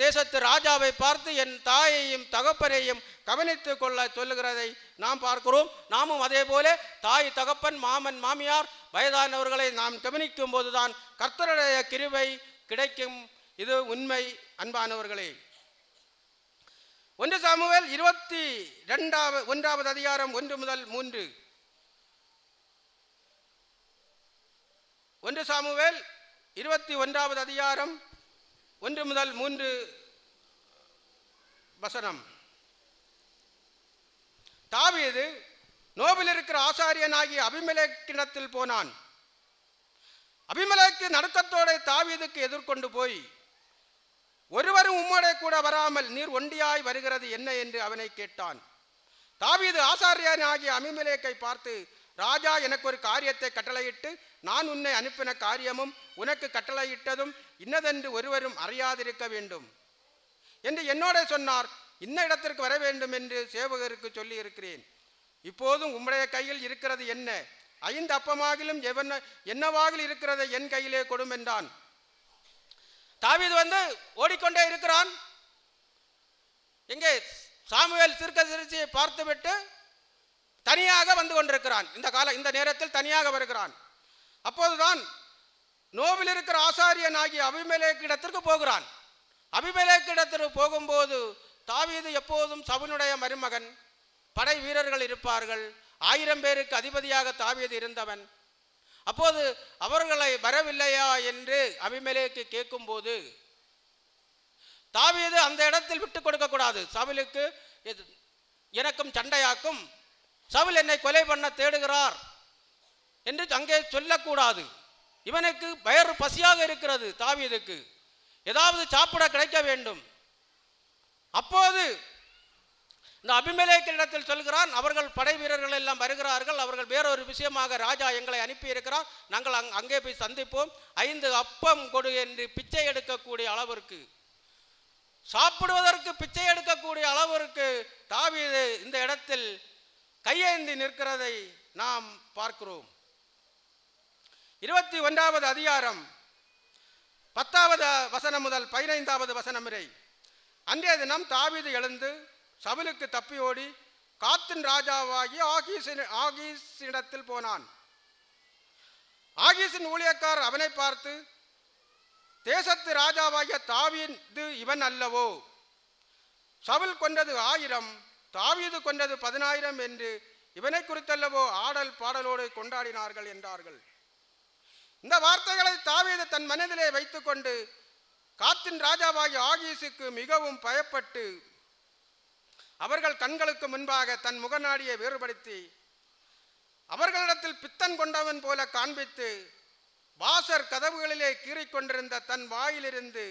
தேசத்து ராஜாவை பார்த்து என் தாயையும் தகப்பனையும் கவனித்துக் கொள்ள சொல்லுகிறதை நாம் பார்க்கிறோம். நாமும் அதே போல தாய், தகப்பன், மாமன், மாமியார், வயதானவர்களை நாம் கவனிக்கும் போதுதான் கர்த்தருடைய கிருபை கிடைக்கும். இது உண்மை அன்பானவர்களே. 1 சாமுவேல் 22வது அதிகாரம் 1 முதல் 3. 1 சாமுவேல் 21வது அதிகாரம் 1 முதல் 3 வசனம். தாவீது நோபில் இருக்கிற ஆசாரியனாகிய அபிமெலேக்கிடத்தில் போனான். அபிமெலேக்கு நடுக்கத்தோட தாவீதுக்கு எதிர்கொண்டு போய், ஒருவரும் உம்மோட கூட வராமல் நீர் ஒண்டியாய் வருகிறது என்ன என்று அவனை கேட்டான். தாவீது ஆசாரியனாகிய அபிமெலேக்கை பார்த்து, ராஜா எனக்கு ஒரு காரியத்தை கட்டளையிட்டு நான் உன்னை அனுப்பின காரியமும் உனக்கு கட்டளையிட்டதும் இன்னதென்று ஒருவரும் அறியாதிருக்க வேண்டும் என்று என்னோட சொன்னார். இன்ன இடத்திற்கு வர வேண்டும் என்று சேவகருக்கு சொல்லி இருக்கிறேன். இப்போதும் உம்முடைய கையில் இருக்கிறது என்ன? 5 அப்பமாகிலும் என்னவாகில் இருக்கிறதை என் கையிலே கொடும் என்றான். தாவீது வந்து ஓடிக்கொண்டே இருக்கிறான். எங்கே சாமுவேல் தீர்க்கதரிசியை பார்த்துவிட்டு தனியாக வந்து கொண்டிருக்கிறான். இந்த நேரத்தில் தனியாக வருகிறான். அப்போதுதான் நோவில் இருக்கிற ஆசாரியனாகிய அபிமெலேக்கிடத்திற்கு போகிறான். அபிமெலேக்கிடத்திற்கு போகும்போது தாவீது எப்போதும் சவுலுடைய மருமகன், படை வீரர்கள் இருப்பார்கள், 1000 பேருக்கு அதிபதியாக தாவீது இருந்தவன். அப்போது அவர்களை வரவில்லையா என்று அபிமெலேக்கு கேட்கும்போது தாவீது அந்த இடத்தில் விட்டு கொடுக்க கூடாது. சவுலுக்கு எனக்கும் சண்டையாக்கும், சவுல் என்னை கொலை பண்ண தேடுகிறார் என்று அங்கே சொல்லக்கூடாது. இவனுக்கு வயிறு பசியாக இருக்கிறது, தாவீதுக்கு ஏதாவது சாப்பிட கிடைக்க வேண்டும். அப்போது இந்த அபிமெலேக்கினிடத்தில் சொல்கிறான், அவர்கள் படை வீரர்கள் எல்லாம் வருகிறார்கள், அவர்கள் வேறொரு விஷயமாக ராஜா எங்களை அனுப்பி இருக்கிறார், நாங்கள் அங்கே போய் சந்திப்போம், 5 அப்பம் கொடு என்று பிச்சை எடுக்கக்கூடிய அளவிற்கு, சாப்பிடுவதற்கு பிச்சை எடுக்கக்கூடிய அளவிற்கு தாவீது இந்த இடத்தில் கையேந்தி நிற்கிறதை நாம் பார்க்கிறோம். 21வது அதிகாரம் 10வது வசனம் முதல் 15வது வசனம் வரை. அன்றைய தினம் தாவீது எழுந்து சவுலுக்கு தப்பி ஓடி காத்தின் ராஜாவாகி ஆகீசினிடத்தில் போனான். ஆகீசின் ஊழியக்காரர் அவனை பார்த்து, தேசத்து ராஜாவாகிய தாவீது இவன் அல்லவோ? சவுல் கொண்டது 1000, தாவீது கொண்டது 10000 என்று இவனை குறித்தல்லவோ ஆடல் பாடலோடு கொண்டாடினார்கள் என்றார்கள். இந்த வார்த்தைகளை தாவீது தன் மனதிலே வைத்துக்கொண்டு காத்தின் ராஜாவாகிய ஆகீசுக்கு மிகவும் பயப்பட்டு அவர்கள் கண்களுக்கு முன்பாக தன் முகநாடியை வேறுபடுத்தி அவர்களிடத்தில் பித்தன் கொண்டவன் போல காண்பித்து வாசர் கதவுகளிலே கீறிக்கொண்டிருந்த தன் வாயிலிருந்து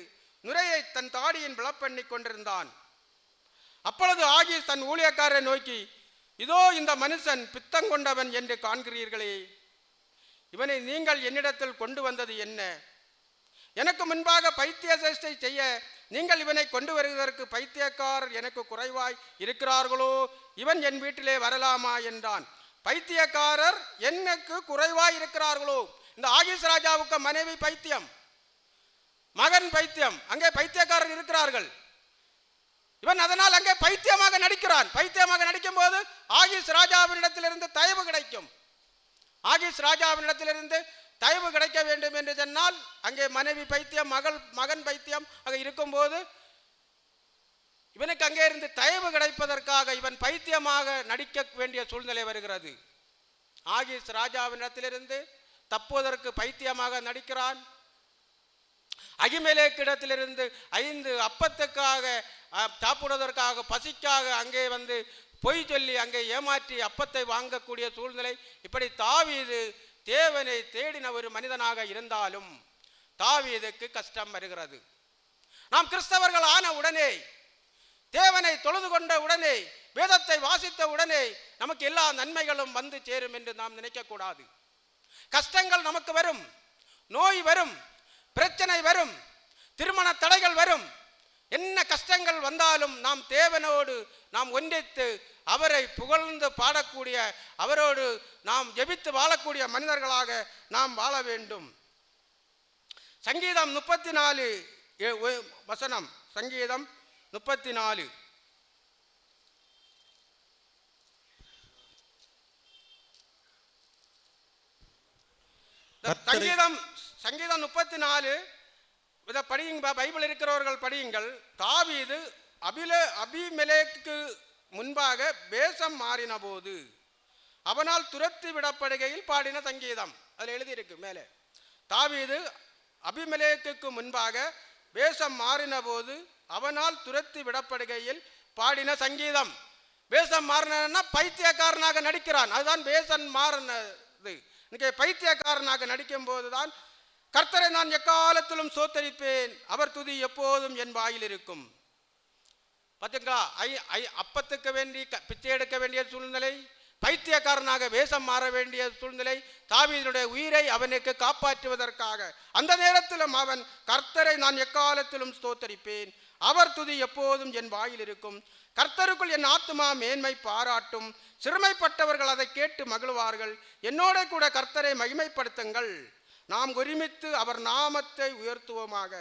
நுரையை தன் தாடியின் விளப்பண்ணி கொண்டிருந்தான். அப்பொழுது ஆகீஸ் தன் ஊழியக்காரரை நோக்கி, இதோ இந்த மனுஷன் பித்தங்கொண்டவன் என்று காண்கிறீர்களே, இவனை நீங்கள் என்னிடத்தில் கொண்டு வந்தது என்ன? எனக்கு முன்பாக பைத்திய சேஷ்டை செய்ய நீங்கள் இவனை கொண்டு வருவதற்கு பைத்தியக்காரர் எனக்கு குறைவாய் இருக்கிறார்களோ? இவன் என் வீட்டிலே வரலாமா என்றான். பைத்தியக்காரர் எனக்கு குறைவாய் இருக்கிறார்களோ? இந்த ஆகீஸ் ராஜாவுக்கு மனைவி பைத்தியம், மகன் பைத்தியம், அங்கே பைத்தியக்காரர் இருக்கிறார்கள். இவன் அதனால் அங்கே பைத்தியமாக நடிக்கிறான். பைத்தியமாக நடிக்கும் போது ஆகீஸ் ராஜாவினிடத்திலிருந்து தயவு கிடைக்கும். ஆகீஸ் ராஜாவினிடத்திலிருந்து தயவு கிடைக்க வேண்டும் என்று சொன்னால் அங்கே மனைவி பைத்தியம், மகன் பைத்தியம் அங்கே இருக்கும்போது இவனுக்கு அங்கே இருந்து தயவு கிடைப்பதற்காக இவன் பைத்தியமாக நடிக்க வேண்டிய சூழ்நிலை வருகிறது. ஆகீஸ் ராஜாவினிடத்திலிருந்து தப்புவதற்கு பைத்தியமாக நடிக்கிறான். அகிமெலேக்கிடத்திலிருந்து 5 அப்பத்துக்காக சாப்பிடுவதற்காக பசிக்காக அங்கே வந்து பொய் சொல்லி அங்கே ஏமாற்றி அப்பத்தை வாங்கக்கூடிய சூழ்நிலை. இப்படி தாவீது தேவனை தேடின ஒரு மனிதனாக இருந்தாலும் தாவீதுக்கு கஷ்டம் வருகிறது. நாம் கிறிஸ்தவர்கள் ஆன உடனே, தேவனை தொழுது கொண்ட உடனே, வேதத்தை வாசித்த உடனே நமக்கு எல்லா நன்மைகளும் வந்து சேரும் என்று நாம் நினைக்கக்கூடாது. கஷ்டங்கள் நமக்கு வரும், நோய் வரும், பிரச்சனை வரும், திருமண தடைகள் வரும். என்ன கஷ்டங்கள் வந்தாலும் நாம் தேவனோடு நாம் ஒன்றித்து அவரை புகழ்ந்து பாடக்கூடிய, அவரோடு நாம் ஜெபித்து வாழக்கூடிய மனிதர்களாக நாம் வாழ வேண்டும். சங்கீதம் 34 வசனம். சங்கீதம் 34. சங்கீதம் 34 இதை படியுங்க, பைபிள் இருக்கிறவர்கள் படியுங்கள். தாவீது அபிமெலேக்கு முன்பாக வேஷம் மாறின போது அவனால் துரத்தி விடப்படுகையில் பாடின சங்கீதம். அதில் எழுதியிருக்கு மேலே. தாவீது அபிமெலேக்கு முன்பாக வேஷம் மாறின போது அவனால் துரத்தி விடப்படுகையில் பாடின சங்கீதம். வேஷம் மாறினா பைத்தியக்காரனாக நடிக்கிறான், அதுதான் வேஷம் மாறினது. இன்னைக்கு பைத்தியக்காரனாக நடிக்கும் போதுதான் கர்த்தரை நான் எக்காலத்திலும் சோத்தரிப்பேன், அவர் துதி எப்போதும் என் வாயில் இருக்கும். பார்த்தீங்களா? அப்பத்துக்கு வேண்டி பிச்சை எடுக்க வேண்டிய சூழ்நிலை, பைத்தியக்காரனாக வேஷம் மாற வேண்டிய சூழ்நிலை. தாவீதுடைய உயிரை அவனுக்கு காப்பாற்றுவதற்காக அந்த நேரத்திலும் அவன் கர்த்தரை நான் எக்காலத்திலும் ஸ்தோத்தரிப்பேன், அவர் துதி எப்போதும் என் வாயில் இருக்கும். கர்த்தருக்குள் என் ஆத்துமா மேன்மை பாராட்டும், சிறுமைப்பட்டவர்கள் அதை கேட்டு மகிழ்வார்கள். என்னோட கூட கர்த்தரை மகிமைப்படுத்துங்கள், நாம் ஒருமித்து அவர் நாமத்தை உயர்த்துவோமாக.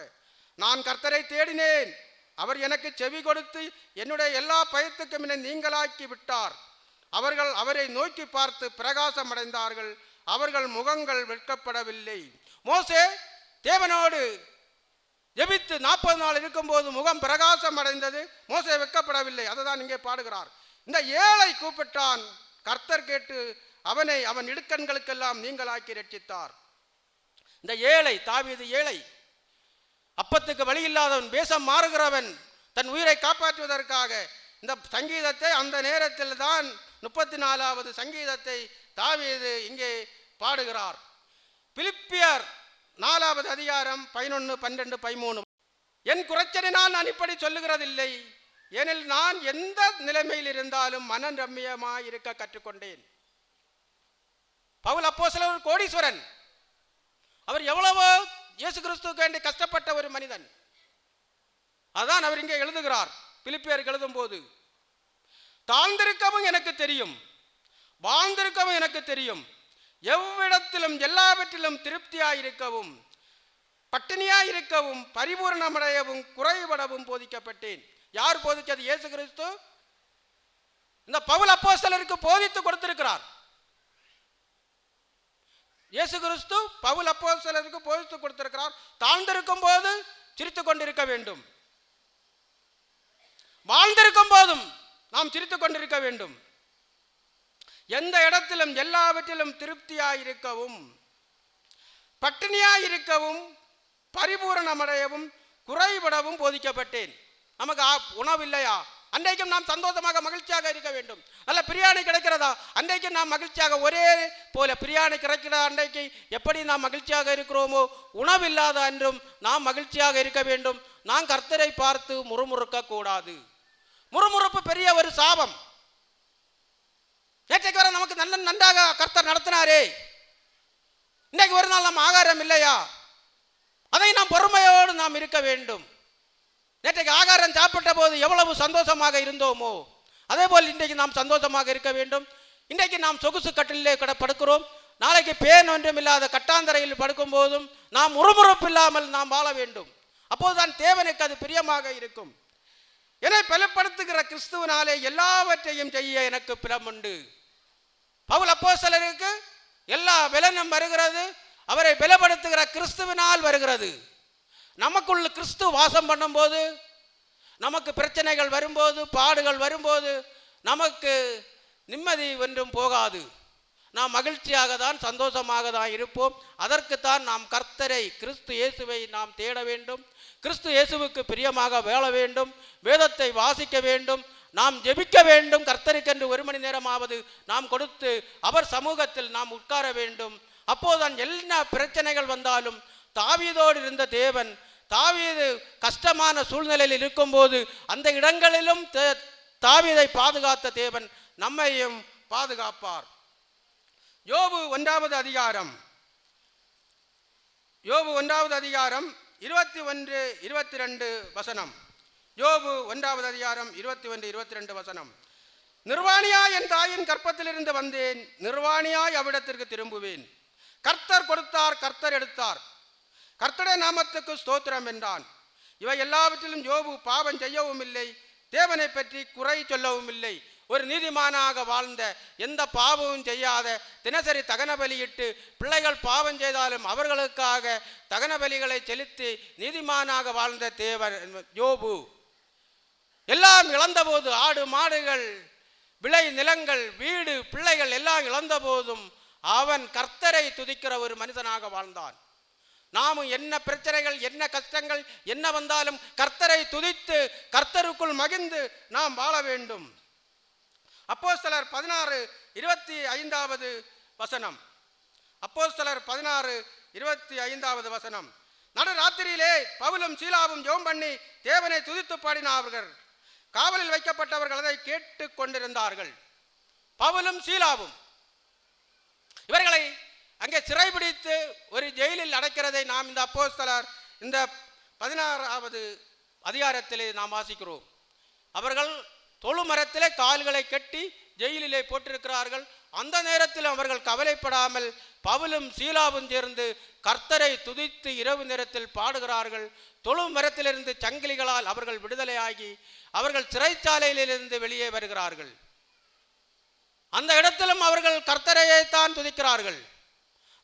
நான் கர்த்தரை தேடினேன், அவர் எனக்கு செவி கொடுத்து என்னுடைய எல்லா பயத்துக்கும் என்னை நீங்களாக்கி விட்டார். அவர்கள் அவரை நோக்கி பார்த்து பிரகாசம் அடைந்தார்கள், அவர்கள் முகங்கள் வெட்கப்படவில்லை. மோசே தேவனோடு ஜெபித்து 40 நாள் இருக்கும்போது முகம் பிரகாசம் அடைந்தது, மோசே வெட்கப்படவில்லை. அதுதான் இங்கே பாடுகிறார். இந்த ஏழை கூப்பிட்டான், கர்த்தர் கேட்டு அவனை அவன் இடுக்கண்களுக்கெல்லாம் நீங்களாக்கி ரட்சித்தார். இந்த ஏழை தாவீது ஏழை, அப்பத்துக்கு வழி இல்லாதவன், வேஷம் மாறுகிறவன், தன் உயிரை காப்பாற்றுவதற்காக இந்த சங்கீதத்தை அந்த நேரத்தில் தான் 34வது சங்கீதத்தை தாவீது இங்கே பாடுகிறார். பிலிப்பியர் 4வது அதிகாரம் 11, 12, 13. என் குறைச்சலினால் நான் இப்படி சொல்லுகிறதில்லை, ஏனில் நான் எந்த நிலைமையில் இருந்தாலும் மன ரம்மியமாய் இருக்க கற்றுக்கொண்டேன். பவுல் அப்போஸ்தலர் ஒரு கோடீஸ்வரன். அவர் எவ்வளவோ இயேசு கிறிஸ்துவுக்கு வேண்டி கஷ்டப்பட்ட ஒரு மனிதன். அதான் அவர் இங்கே எழுதுகிறார். பிலிப்பியருக்கு எழுதும் போது, தாழ்ந்திருக்கவும் எனக்கு தெரியும், வாழ்ந்திருக்கவும் எனக்கு தெரியும், எவ்விடத்திலும் எல்லாவற்றிலும் திருப்தியாயிருக்கவும் பட்டினியாயிருக்கவும் பரிபூர்ணமடையவும் குறைபடவும் போதிக்கப்பட்டேன். யார் போதிச்சது? இயேசு கிறிஸ்து இந்த பவுல் அப்போஸ்தலருக்கு போதித்து கொடுத்திருக்கிறார். இயேசு கிறிஸ்து பவுல் அப்போஸ்தலருக்கு போதித்து கொடுத்திருக்கிறார். தாழ்ந்திருக்கும் போது சிரித்துக் கொண்டிருக்க வேண்டும், வாழ்ந்திருக்கும் போதும் நாம் சிரித்துக் கொண்டிருக்க வேண்டும். எந்த இடத்திலும் எல்லாவற்றிலும் திருப்தியாயிருக்கவும் பட்டினியாயிருக்கவும் பரிபூரணமடையவும் குறைபடவும் போதிக்கப்பட்டேன். நமக்கு உணவு இல்லையா? அன்றைக்கும் நாம் சந்தோஷமாக மகிழ்ச்சியாக இருக்க வேண்டும். நல்ல பிரியாணி கிடைக்கிறதா? அன்றைக்கும் நாம் மகிழ்ச்சியாக, ஒரே போல பிரியாணி கிடைக்கிற அன்றைக்கு எப்படி நாம் மகிழ்ச்சியாக இருக்கிறோமோ, உணவு இல்லாத அன்றும் நாம் மகிழ்ச்சியாக இருக்க வேண்டும். நாம் கர்த்தரை பார்த்து முறுமுறுக்க கூடாது. முறுமுறுப்பு பெரிய ஒரு சாபம். நேற்றைக்கு வரை நமக்கு நன்றாக கர்த்தர் நடத்தினாரே, இன்றைக்கு ஒரு நாள் நம்ம ஆகாரம் இல்லையா? அதை நாம் பொறுமையோடு நாம் இருக்க வேண்டும். நேற்றைக்கு ஆகாரம் சாப்பிட்ட போது எவ்வளவு சந்தோஷமாக இருந்தோமோ, அதே போல் இன்றைக்கு நாம் சந்தோஷமாக இருக்க வேண்டும். இன்றைக்கு நாம் சொகுசு கட்டிலே படுக்கிறோம், நாளைக்கு பேன் ஒன்றும் இல்லாத கட்டாந்தரையில் படுக்கும் போதும் நாம் முறுமுறுப்பு இல்லாமல் நாம் வாழ வேண்டும். அப்போதுதான் தேவனுக்கு அது பிரியமாக இருக்கும். என்னை பலப்படுத்துகிற கிறிஸ்துவனாலே எல்லாவற்றையும் செய்ய எனக்கு பிரியமுண்டு. பவுல் அப்போஸ்தலருக்கு எல்லா பலனும் வருகிறது, அவரை பலப்படுத்துகிற கிறிஸ்துவினால் வருகிறது. நமக்குள்ள கிறிஸ்து வாசம் பண்ணும்போது, நமக்கு பிரச்சனைகள் வரும்போது, பாடுகள் வரும்போது நமக்கு நிம்மதி ஒன்றும் போகாது. நாம் மகிழ்ச்சியாக தான், சந்தோஷமாக தான் இருப்போம். அதற்குத்தான் நாம் கர்த்தரை, கிறிஸ்து இயேசுவை நாம் தேட வேண்டும். கிறிஸ்து இயேசுவுக்கு பிரியமாக வாழ வேண்டும். வேதத்தை வாசிக்க வேண்டும். நாம் ஜெபிக்க வேண்டும். கர்த்தருக்கென்று 1 மணி நேரமாவது நாம் கொடுத்து அவர் சமூகத்தில் நாம் உட்கார வேண்டும். அப்போதுதான் எல்லா பிரச்சனைகள் வந்தாலும், தாவீதோடு இருந்த தேவன், தாவீது கஷ்டமான சூழ்நிலையில் இருக்கும்போது அந்த இடங்களிலும் தாவீதை பாதுகாத்த தேவன் நம்மையும் பாதுகாப்பார். யோபு 1வது அதிகாரம் 21, 22 வசனம். யோபு 1வது அதிகாரம் 21, 22 வசனம். நிர்வாணியா என் தாயின் கற்பத்திலிருந்து வந்தேன், நிர்வாணியாய் அவ்விடத்திற்கு திரும்புவேன். கர்த்தர் கொடுத்தார், கர்த்தர் எடுத்தார், கர்த்தருடைய நாமத்துக்கு ஸ்தோத்திரம் என்றான். இவை எல்லாவற்றிலும் யோபு பாவம் செய்யவும் இல்லை, தேவனை பற்றி குறை சொல்லவும் இல்லை. ஒரு நீதிமானாக வாழ்ந்த, எந்த பாவமும் செய்யாத, தினசரி தகன பலியிட்டு, பிள்ளைகள் பாவம் செய்தாலும் அவர்களுக்காக தகன பலிகளை செலுத்தி நீதிமானாக வாழ்ந்த தேவன் யோபு. எல்லாம் இழந்தபோது, ஆடு மாடுகள், விளை நிலங்கள், வீடு, பிள்ளைகள் எல்லாம் இழந்த போதும் அவன் கர்த்தரை துதிக்கிற ஒரு மனிதனாக வாழ்ந்தான். நாமும் என்ன பிரச்சனைகள், என்ன கஷ்டங்கள் என்ன வந்தாலும் கர்த்தரை துதித்து கர்த்தருக்குள் மகிழ்ந்து நாம் வாழ வேண்டும். அப்போஸ்தலர் 16, 25 வசனம். அப்போஸ்தலர் 16, 25 வசனம். நடுராத்திரியிலே பவுலும் சீலாவும் ஜெபம் பண்ணி தேவனை துதித்து பாடினார்கள். காவலில் வைக்கப்பட்டவர்கள் அதை கேட்டு கொண்டிருந்தார்கள். பவுலும் சீலாவும் இவர்களை அங்கே சிறைபிடித்து ஒரு ஜெயிலில் அடைக்கிறதை நாம் இந்த அப்போஸ்தலர் இந்த 16வது அதிகாரத்திலே நாம் வாசிக்கிறோம். அவர்கள் தொழுமரத்திலே கால்களை கட்டி ஜெயிலிலே போட்டிருக்கிறார்கள். அந்த நேரத்தில் அவர்கள் கவலைப்படாமல் பவுலும் சீலாவும் சேர்ந்து கர்த்தரை துதித்து இரவு நேரத்தில் பாடுகிறார்கள். தொழுமரத்திலிருந்து சங்கிலிகளால் அவர்கள் விடுதலையாகி அவர்கள் சிறைச்சாலையிலிருந்து வெளியே வருகிறார்கள். அந்த இடத்திலும் அவர்கள் கர்த்தரையே தான் துதிக்கிறார்கள்.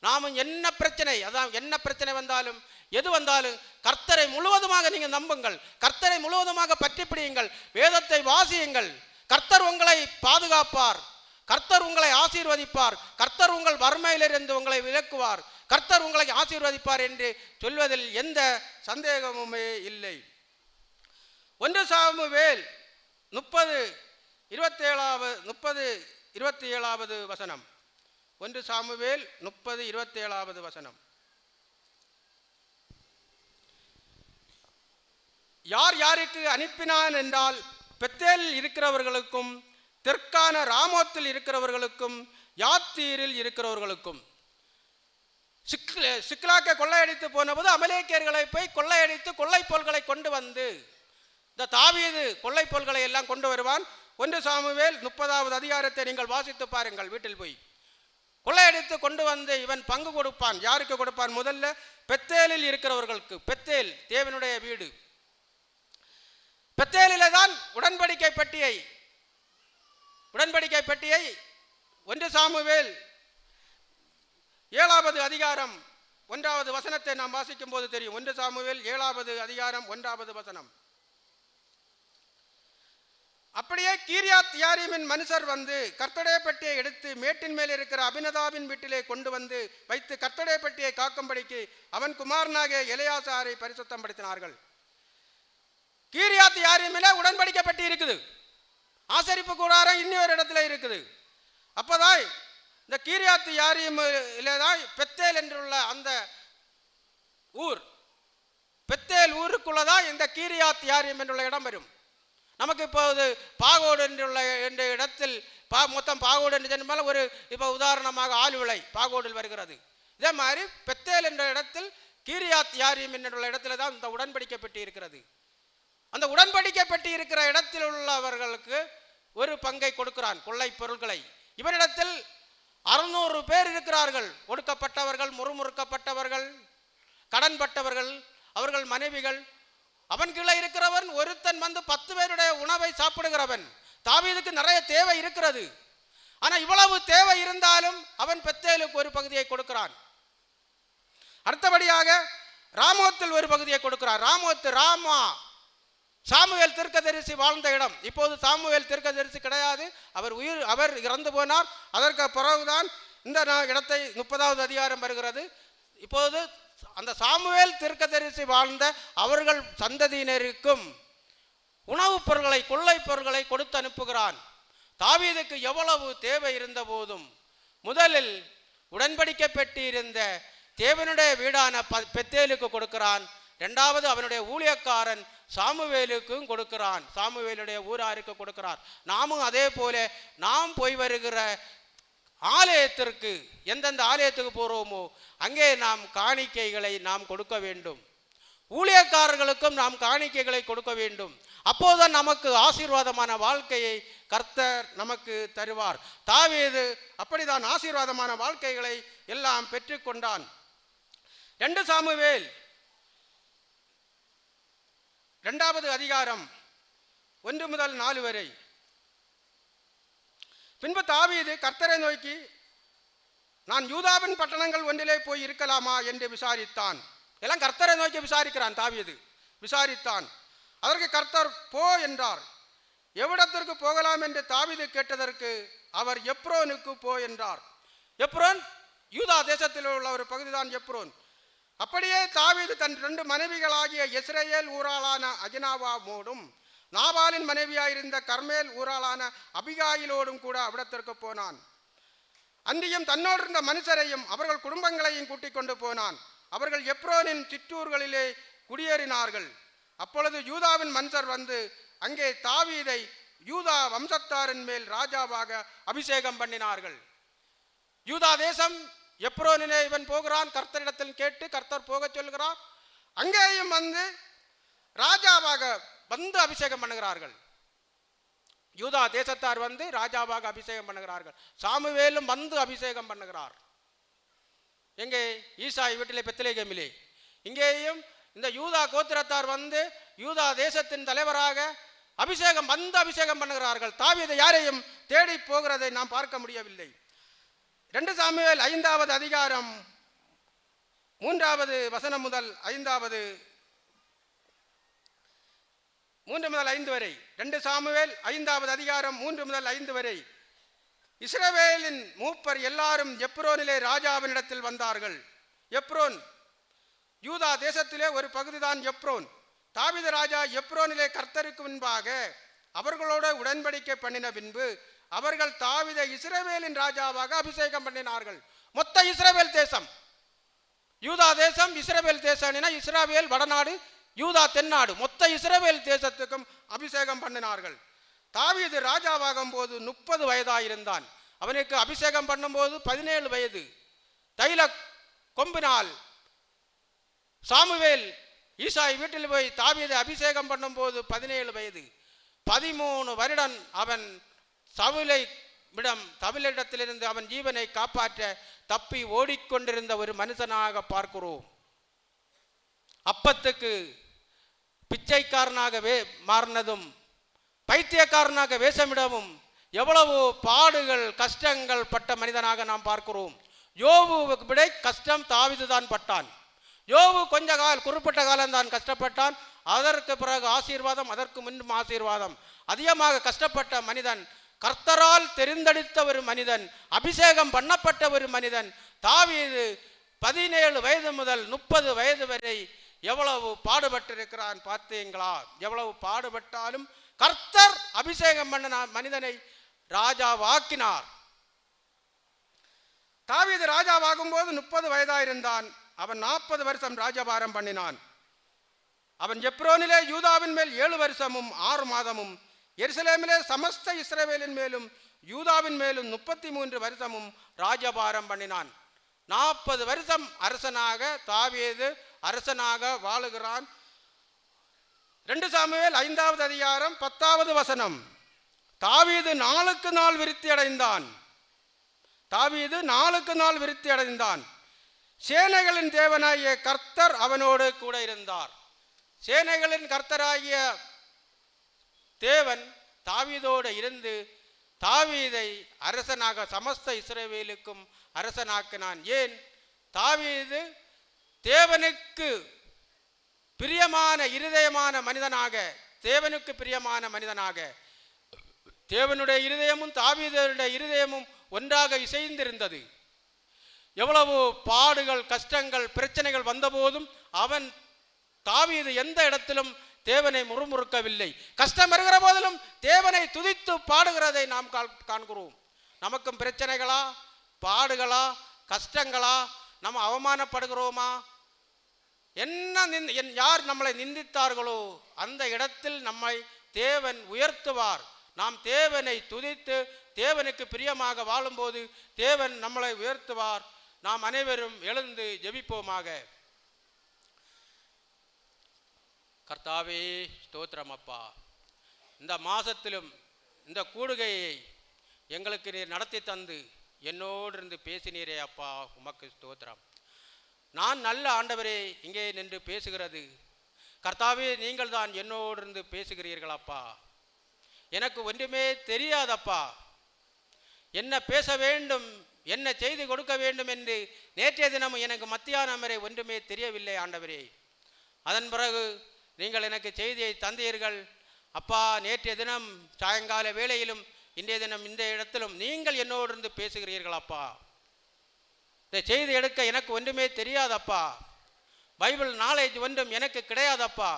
நாமும் என்ன பிரச்சனை, அதான் என்ன பிரச்சனை வந்தாலும், எது வந்தாலும் கர்த்தரை முழுவதுமாக நீங்கள் நம்புங்கள், கர்த்தரை முழுவதுமாக பற்றி பிடியுங்கள், வேதத்தை வாசியுங்கள். கர்த்தர் உங்களை பாதுகாப்பார், கர்த்தர் உங்களை ஆசீர்வதிப்பார், கர்த்தர் உங்கள் வறுமையிலிருந்து உங்களை விலக்குவார், கர்த்தர் உங்களை ஆசீர்வதிப்பார் என்று சொல்வதில் எந்த சந்தேகமுமே இல்லை. 1 சாமுவேல் 27வது வசனம். 1 சாமுவேல் 30:27 வசனம். யார் யாருக்கு அனுப்பினான் என்றால், பெத்தேலில் இருக்கிறவர்களுக்கும், தெற்கான ராமோத்தில் இருக்கிறவர்களுக்கும், யாத்தீரில் இருக்கிறவர்களுக்கும். சிக்லாக்கை கொள்ளையடித்து போனபோது அமலேக்கியர்களை போய் கொள்ளையடித்து கொள்ளை பொருள்களை கொண்டு வந்து, இந்த தாவீது கொள்ளை பொருள்களை எல்லாம் கொண்டு வருவான். 1 சாமுவேல் 30வது அதிகாரத்தை நீங்கள் வாசித்து பாருங்கள் வீட்டில் போய். கொள்ளையடித்து கொண்டு வந்து இவன் பங்கு கொடுப்பான். யாருக்கு கொடுப்பான்? முதல்ல பெத்தேலில் இருக்கிறவர்களுக்கு. பெத்தேல் தேவனுடைய வீடு. பெத்தேலிலே தான் உடன்படிக்கை பெட்டியை 1 சாமுவேல் 7வது அதிகாரம் 1வது வசனத்தை நாம் வாசிக்கும் போது தெரியும். 1 சாமுவேல் 7வது அதிகாரம் 1வது வசனம். அப்படியே கீரியாத் யாரீமின் மனுஷர் வந்து கர்த்தருடைய பெட்டியை எடுத்து மேட்டின் மேல் இருக்கிற அபினதாபின் வீட்டிலே கொண்டு வந்து வைத்து கர்த்தருடைய பெட்டியை காக்கும்படிக்கு அவன் குமாரனாகிய எலெயாசாரை பரிசுத்தம் படுத்தினார்கள். கீரியாத் யாரீமிலே உடன்படிக்கை பெட்டி இருக்குது. ஆசரிப்பு கூடாரம் இன்னொரு இடத்துல இருக்குது. அப்போதான் இந்த கீரியாத் யாரீமிலே தான் பெத்தேல் என்றுள்ள அந்த ஊர், பெத்தேல் ஊருக்குள்ளதான் இந்த கீரியாத் யாரீம் என்றுள்ள இடம் வரும். நமக்கு இப்போது பாகோடு என்றுள்ள என்ற இடத்தில் மொத்தம் பாகோடு என்று சொன்னால் ஒரு இப்போ உதாரணமாக ஆழ்விளை பாகோடில் வருகிறது. இதே மாதிரி பெத்தேல் என்ற இடத்தில் கீரியாத் யாரீம் என்ற இடத்துல தான் இந்த உடன்படிக்கை பெட்டி இருக்கிறது. அந்த உடன்படிக்கை பெட்டி இருக்கிற இடத்தில் உள்ளவர்களுக்கு ஒரு பங்கை கொடுக்கிறான், கொள்ளை பொருள்களை. இவனிடத்தில் 600 பேர் இருக்கிறார்கள். ஒடுக்கப்பட்டவர்கள், முறுமுறுக்கப்பட்டவர்கள், கடன்பட்டவர்கள், அவர்கள் மனைவிகள். அவன் கீழே இருக்கிறவன் ஒருத்தன் வந்து 10 பேருடைய உணவை சாப்பிடுகிறவன். தாவீதுக்கு நிறைய தேவை இருக்கிறது. ஆனால் இவ்வளவு தேவை இருந்தாலும் அவன் பெத்தேலுக்கு ஒரு பகுதியை கொடுக்கிறான். அடுத்தபடியாக ராமோத்தில் ஒரு பகுதியை கொடுக்கிறான். ராமா சாமுவேல் தீர்க்கதரிசி வாழ்ந்த இடம். இப்போது சாமுவேல் தீர்க்கதரிசி கிடையாது, அவர் இறந்து போனார். அதற்கு பிறகுதான் இந்த இடத்தை 30வது அதிகாரம் வருகிறது. இப்போது அந்த சாமுவேல் தீர்க்கதரிசி வாழ்ந்த அவர்கள் சந்ததியினருக்கும் உணவுப் பொருள்களை, கொள்ளை பொருள்களை கொடுத்து அனுப்புகிறான். தாவீதுக்கு எவ்வளவு தேவை இருந்த போதும் முதலில் உடன்படிக்கை பெட்டி இருந்த தேவனுடைய வீடான பெத்தேலுக்கு கொடுக்கிறான். 2வது அவனுடைய ஊழியக்காரன் சாமுவேலுக்கும் கொடுக்கிறான், சாமுவேலுடைய ஊராருக்கு கொடுக்கிறார். நாமும் அதே போல நாம் போய் வருகிற ஆலயத்திற்கு, எந்தெந்த ஆலயத்துக்கு போகிறோமோ அங்கே நாம் காணிக்கைகளை நாம் கொடுக்க வேண்டும். ஊழியக்காரர்களுக்கும் நாம் காணிக்கைகளை கொடுக்க வேண்டும். அப்போதுதான் நமக்கு ஆசீர்வாதமான வாழ்க்கையை கர்த்தர் நமக்கு தருவார். தாவீது அப்படிதான் ஆசீர்வாதமான வாழ்க்கைகளை எல்லாம் பெற்றுக்கொண்டான். 2 சாமுவேல் 2வது அதிகாரம் 1 முதல் 4 வரை. பின்பு தாவீது கர்த்தரை நோக்கி, நான் யூதாவின் பட்டணங்கள் ஒன்றிலே போய் இருக்கலாமா என்று விசாரித்தான். எல்லாம் கர்த்தரை நோக்கி விசாரிக்கிறான். தாவீது விசாரித்தான். அதற்கு கர்த்தர் போ என்றார். எவ்விடத்திற்கு போகலாம் என்று தாவீது கேட்டதற்கு அவர் எப்ரோனுக்கு போ என்றார். எப்ரோன் யூதா தேசத்தில் உள்ள ஒரு பகுதிதான் எப்ரோன். அப்படியே தாவீது தன் 2 மனைவிகளாகிய இஸ்ரவேல் ஊராளான அகினாவாமோடும் நாபாலின் மனைவியாயிருந்த கர்மேல் ஊராளான அபிகாயிலோடும் கூட அவ்விடத்திற்கு போனான். அன்றியும் தன்னோடு இருந்த மனுஷரையும் அவர்கள் குடும்பங்களையும் கூட்டிக் கொண்டு போனான். அவர்கள் எப்ரோனின் சிற்றூர்களிலே குடியேறினார்கள். அப்பொழுது யூதாவின் மனுஷர் வந்து அங்கே தாவீதை யூதா வம்சத்தாரின் மேல் ராஜாவாக அபிஷேகம் பண்ணினார்கள். யூதா தேசம் எப்ரோனிலே இவன் போகிறான். கர்த்தரிடத்தில் கேட்டு கர்த்தர் போக சொல்கிறார். அங்கேயும் வந்து ராஜாவாக வந்து அபிஷேகம் பண்ணுகிறார்கள். யூதா தேசத்தார் வந்து ராஜாவாக அபிஷேகம் பண்ணுகிறார்கள். சாமுவேலும் வந்து அபிஷேகம் பண்ணுகிறார். எங்கே? ஈசாய் வீட்டிலே பெத்லெகேமிலே. இங்கேயும் இந்த யூதா கோத்திரத்தார் வந்து யூதா தேசத்தின் தலைவராக அபிஷேகம் பண்ணுகிறார்கள். தாவீது யாரையும் தேடி போகிறதை நாம் பார்க்க முடியவில்லை. 2 சாமுவேல் 5வது அதிகாரம் 3வது வசனம் முதல் 3 முதல் 5 வரை. 2 சாமுவேல் 5வது அதிகாரம் 3 முதல் 5 வரை. இஸ்ரவேலின் மூப்பர் எல்லாரும் எப்ரோனிலே ராஜாவினிடத்தில் வந்தார்கள். எப்ரோன் யூதா தேசத்திலே ஒரு பகுதிதான் எப்ரோன். தாவீது ராஜா எப்ரோனிலே கர்த்தருக்கு முன்பாக அவர்களோடு உடன்படிக்கை பண்ணின பின்பு அவர்கள் தாவீதை இஸ்ரவேலின் ராஜாவாக அபிஷேகம் பண்ணினார்கள். மொத்த இஸ்ரவேல் தேசம், யூதா தேசம், இஸ்ரவேல் தேசம், இஸ்ரவேல் வடநாடு, யூதா தென்னாடு, மொத்த இஸ்ரவேல் தேசத்துக்கும் அபிஷேகம் பண்ணினார்கள். தாவீது ராஜாவாகும் போது 30 வயதாயிருந்தான். அவனுக்கு அபிஷேகம் பண்ணும்போது 17 வயது. தைல கொம்பினால் சாமுவேல் ஈசாய் வீட்டில் போய் தாவீதை அபிஷேகம் பண்ணும்போது 17 வயது. 13 வருடம் அவன் சவுலிடத்திலிருந்து அவன் ஜீவனை காப்பாற்ற தப்பி ஓடிக்கொண்டிருந்த ஒரு மனுஷனாக பார்க்கிறோம். அப்பத்துக்கு பிச்சைக்காரனாக மாறினதும், பைத்தியக்காரனாக வேஷமிடவும், எவ்வளவு பாடுகள் கஷ்டங்கள் பட்ட மனிதனாக நாம் பார்க்கிறோம். யோபு விட கஷ்டம் தாவீது தான் பட்டான். யோபு குறிப்பிட்ட காலம் தான் கஷ்டப்பட்டான். அதற்கு பிறகு ஆசீர்வாதம், அதற்கு முன்னும் ஆசீர்வாதம். அதிகமாக கஷ்டப்பட்ட மனிதன், கர்த்தரால் தெரிந்தெடுத்த ஒரு மனிதன், அபிஷேகம் பண்ணப்பட்ட ஒரு மனிதன் தாவீது. 17 வயது முதல் 30 வயது வரை எவ்வளவு பாடுபட்டிருக்கிறான் பார்த்தீங்களா? எவ்வளவு பாடுபட்டாலும் கர்த்தர் அபிஷேகம் பண்ண மனிதனை ராஜாவாக்கினார். தாவீது ராஜாவாகும் போது 30 வயதாயிருந்தான். அவன் 40 வருஷம் ராஜபாரம் பண்ணினான். அவன் எப்ரோனிலே யூதாவின் மேல் 7 வருஷமும் 6 மாதமும், எருசலேமிலே சமஸ்த இஸ்ரவேலின் மேலும் யூதாவின் மேலும் 33 வருஷமும் ராஜபாரம் பண்ணினான். 40 வருஷம் அரசனாக தாவீது அரசனாக வாழுகிறான். 2 சாமுவேல் 5வது அதிகாரம் 10வது வசனம். தாவீது நாளுக்கு நாள் விருத்தி அடைந்தான். தாவீது நாளுக்கு நாள் விருத்தி அடைந்தான். சேனைகளின் தேவனாகிய கர்த்தர் அவனோடு கூட இருந்தார். சேனைகளின் கர்த்தராகிய தேவன் தாவீதோடு இருந்து தாவீதை அரசனாக சமஸ்த இஸ்ரவேலுக்கும் அரசனாக்கினான். ஏன்? தாவீது தேவனுக்கு பிரியமான இருதயமான மனிதனாக, தேவனுக்கு பிரியமான மனிதனாக, தேவனுடைய இருதயமும் தாவீதுடைய இருதயமும் ஒன்றாக இசைந்திருந்தது. எவ்வளவு பாடுகள் கஷ்டங்கள் பிரச்சனைகள் வந்தபோதும் அவன் தாவீது எந்த இடத்திலும் தேவனை முறுமுறுக்கவில்லை. கஷ்டம் வருகிற போதிலும் தேவனை துதித்து பாடுகிறதை நாம் காண்கிறோம். நமக்கும் பிரச்சனைகளா, பாடுகளா, கஷ்டங்களா, நம்ம அவமானப்படுகிறோமா? யார் நம்மளை நிந்தித்தார்களோ அந்த இடத்தில் நம்மை தேவன் உயர்த்துவார். நாம் தேவனை துதித்து தேவனுக்கு பிரியமாக வாழும்போது தேவன் நம்மளை உயர்த்துவார். நாம் அனைவரும் எழுந்து ஜெபிப்போமாக. கர்த்தாவே ஸ்தோத்திரம் அப்பா. இந்த மாசத்திலும் இந்த கூடுகையை எங்களுக்கு நீர் நடத்தி தந்து என்னோடு இருந்து பேசினீரே அப்பா, உமக்கு ஸ்தோத்திரம். நான் நல்ல ஆண்டவரே இங்கே நின்று பேசுகிறது கர்த்தாவே, நீங்கள் தான் என்னோடு இருந்து பேசுகிறீர்கள் அப்பா. எனக்கு ஒன்றுமே தெரியாதப்பா. என்ன பேச வேண்டும், என்ன செய்தி கொடுக்க வேண்டும் என்று நேற்றைய தினம் எனக்கு மத்தியானம் வரை ஒன்றுமே தெரியவில்லை ஆண்டவரே. அதன் பிறகு நீங்கள் எனக்கு செய்தியை தந்தீர்கள் அப்பா. நேற்றைய தினம் சாயங்கால வேளையிலும் இன்றைய தினம் இந்த இடத்திலும் நீங்கள் என்னோடு இருந்து பேசுகிறீர்கள் அப்பா. இந்த செய்தி எடுக்க எனக்கு ஒன்றுமே தெரியாதப்பா. பைபிள் நாலேஜ் ஒன்றும் எனக்கு கிடையாதப்பா.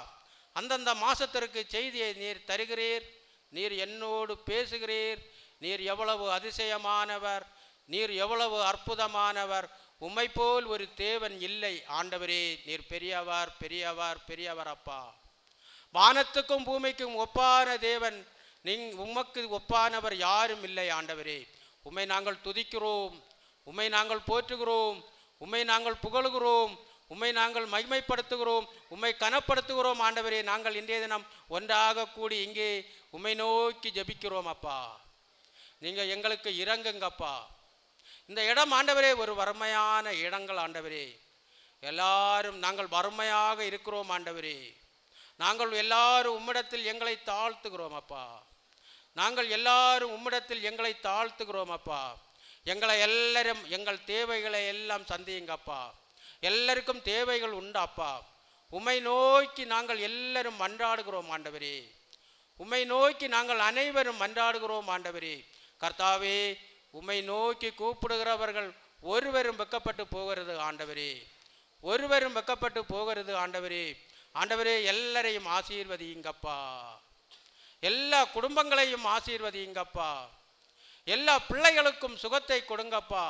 அந்தந்த மாசத்திற்கு செய்தியை நீர் தருகிறீர். நீர் என்னோடு பேசுகிறீர். நீர் எவ்வளவு அதிசயமானவர், நீர் எவ்வளவு அற்புதமானவர். உம்மை போல் ஒரு தேவன் இல்லை ஆண்டவரே. நீர் பெரியவர் பெரியவர் பெரியவர் அப்பா. வானத்துக்கும் பூமிக்கும் ஒப்பான தேவன், உமக்கு ஒப்பானவர் யாரும் இல்லை ஆண்டவரே. உம்மை நாங்கள் துதிக்கிறோம், உம்மை நாங்கள் போற்றுகிறோம், உம்மை நாங்கள் புகழுகிறோம், உம்மை நாங்கள் மகிமைப்படுத்துகிறோம், உம்மை கனப்படுத்துகிறோம் ஆண்டவரே. நாங்கள் இன்றைய தினம் ஒன்றாக கூடி இங்கே உம்மை நோக்கி ஜெபிக்கிறோம் அப்பா. நீங்கள் எங்களுக்கு இறங்குங்கப்பா. இந்த இடம் ஆண்டவரே ஒரு வறுமையான இடங்கள் ஆண்டவரே. எல்லாரும் நாங்கள் வறுமையாக இருக்கிறோம் ஆண்டவரே. நாங்கள் எல்லாரும் உம்மிடத்தில் எங்களை தாழ்த்துகிறோம் அப்பா. நாங்கள் எல்லாரும் உம்மிடத்தில் எங்களை தாழ்த்துகிறோம் அப்பா. எங்களை எல்லாரும் எங்கள் தேவைகளை எல்லாம் சந்தியுங்கப்பா. எல்லாருக்கும் தேவைகள் உண்டாப்பா. உம்மை நோக்கி நாங்கள் எல்லாரும் மன்றாடுகிறோம் ஆண்டவரே. உம்மை நோக்கி நாங்கள் அனைவரும் மன்றாடுகிறோம் ஆண்டவரே. கர்த்தாவே, உம்மை நோக்கி கூப்பிடுகிறவர்கள் ஒருவரும் வெக்கப்பட்டு போகிறது ஆண்டவரே. ஒருவரும் வெக்கப்பட்டு போகிறது ஆண்டவரே. ஆண்டவரே, எல்லாரையும் ஆசீர்வதியுங்கப்பா. எல்லா குடும்பங்களையும் ஆசீர்வதிங்கப்பா. எல்லா பிள்ளைகளுக்கும் சுகத்தை கொடுங்கப்பா.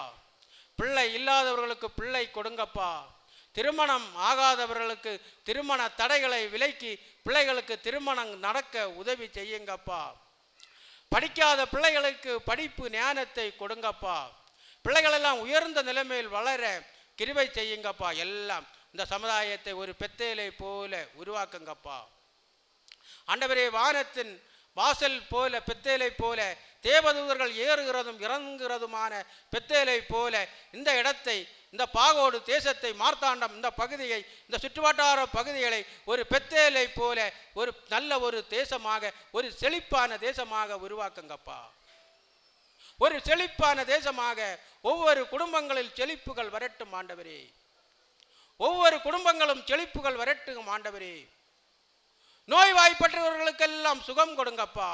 பிள்ளை இல்லாதவர்களுக்கு பிள்ளை கொடுங்கப்பா. திருமணம் ஆகாதவர்களுக்கு திருமண தடைகளை விலக்கி பிள்ளைகளுக்கு திருமணம் நடக்க உதவி செய்யுங்கப்பா. படிக்காத பிள்ளைகளுக்கு படிப்பு ஞானத்தை கொடுங்கப்பா. பிள்ளைகளெல்லாம் உயர்ந்த நிலைமையில் வளர கிருபை செய்யுங்கப்பா. எல்லாம் இந்த சமுதாயத்தை ஒரு பெத்தேலை போல உருவாக்குங்கப்பா. ஆண்டவரே, வானத்தின் வாசல் போல பெத்தேலை போல தேவதூதர்கள் ஏறுகிறதும் இறங்குகிறதுமான பெத்தேலை போல இந்த இடத்தை, இந்த பாகோடு தேசத்தை, மார்த்தாண்டம் இந்த பகுதியை, இந்த சுற்றுவட்டார பகுதிகளை ஒரு பெத்தேலை போல ஒரு நல்ல ஒரு தேசமாக, ஒரு செழிப்பான தேசமாக உருவாக்குங்கப்பா. ஒரு செழிப்பான தேசமாக ஒவ்வொரு குடும்பங்களில் செழிப்புகள் வரட்டும் ஆண்டவரே. ஒவ்வொரு குடும்பங்களும் செழிப்புகள் வரட்டும் ஆண்டவரே. நோய்வாய்ப்பட்டவர்களுக்கெல்லாம் சுகம் கொடுங்கப்பா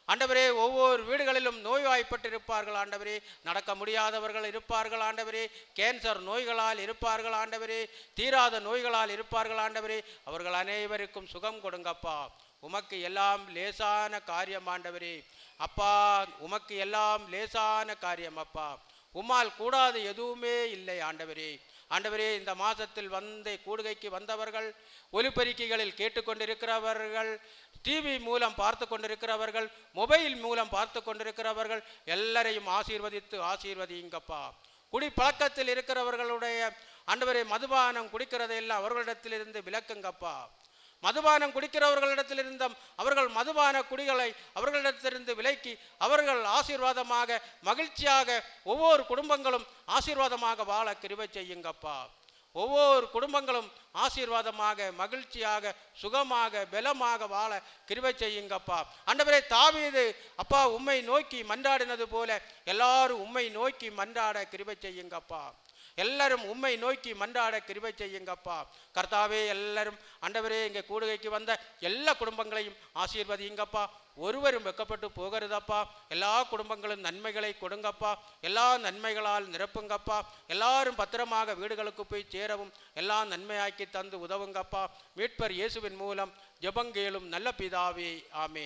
ஆண்டவரே. ஒவ்வொரு வீடுகளிலும் நோய்வாய்ப்பட்டிருப்பார்கள் ஆண்டவரே. நடக்க முடியாதவர்கள் இருப்பார்கள் ஆண்டவரே. கேன்சர் நோய்களால் இருப்பார்கள் ஆண்டவரே. தீராத நோய்களால் இருப்பார்கள் ஆண்டவரே. அவர்கள் அனைவருக்கும் சுகம் கொடுங்கப்பா. உமக்கு எல்லாம் லேசான காரியம் ஆண்டவரே. அப்பா, உமக்கு எல்லாம் லேசான காரியம் அப்பா. உம்மால் கூடாது எதுவுமே இல்லை ஆண்டவரே. ஆண்டவரே, இந்த மாதத்தில் கூடுகைக்கு வந்தவர்கள், ஒலிபெருக்கிகளில் கேட்டுக்கொண்டிருக்கிறவர்கள், டிவி மூலம் பார்த்து கொண்டிருக்கிறவர்கள், மொபைல் மூலம் பார்த்து கொண்டிருக்கிறவர்கள் எல்லாரையும் ஆசீர்வதிங்கப்பா. குடி பழக்கத்தில் இருக்கிறவர்களுடைய ஆண்டவரே, மதுபானம் குடிக்கிறதையெல்லாம் அவர்களிடத்திலிருந்து விலக்குங்கப்பா. மதுபானம் குடிக்கிறவர்களிடத்திலிருந்த அவர்கள் மதுபான குடிகளை அவர்களிடத்திலிருந்து விலக்கி அவர்கள் ஆசீர்வாதமாக மகிழ்ச்சியாக ஒவ்வொரு குடும்பங்களும் ஆசீர்வாதமாக வாழ கிருபை செய்யுங்கப்பா. ஒவ்வொரு குடும்பங்களும் ஆசீர்வாதமாக மகிழ்ச்சியாக சுகமாக பலமாக வாழ கிருபை செய்யுங்கப்பா. ஆண்டவரே, தாவீது அப்பா உம்மை நோக்கி மன்றாடினது போல எல்லாரும் உம்மை நோக்கி மன்றாட கிருபை செய்யுங்கப்பா. எல்லாரும் உம்மை நோக்கி மன்றாட கிருபை செய்யுங்கப்பா. கர்த்தாவே, எல்லாரும் ஆண்டவரே இங்கே கூடுகைக்கு வந்த எல்லா குடும்பங்களையும் ஆசீர்வதிங்கப்பா. ஒருவரும் வெக்கப்பட்டு போகிறதப்பா. எல்லா குடும்பங்களும் நன்மைகளை கொடுங்கப்பா. எல்லா நன்மைகளால் நிரப்புங்கப்பா. எல்லாரும் பத்திரமாக வீடுகளுக்கு போய் சேரவும் எல்லாம் நன்மையாக்கி தந்து உதவுங்கப்பா. மீட்பர் இயேசுவின் மூலம் ஜெபங்கேளும் நல்ல பிதாவே, ஆமென்.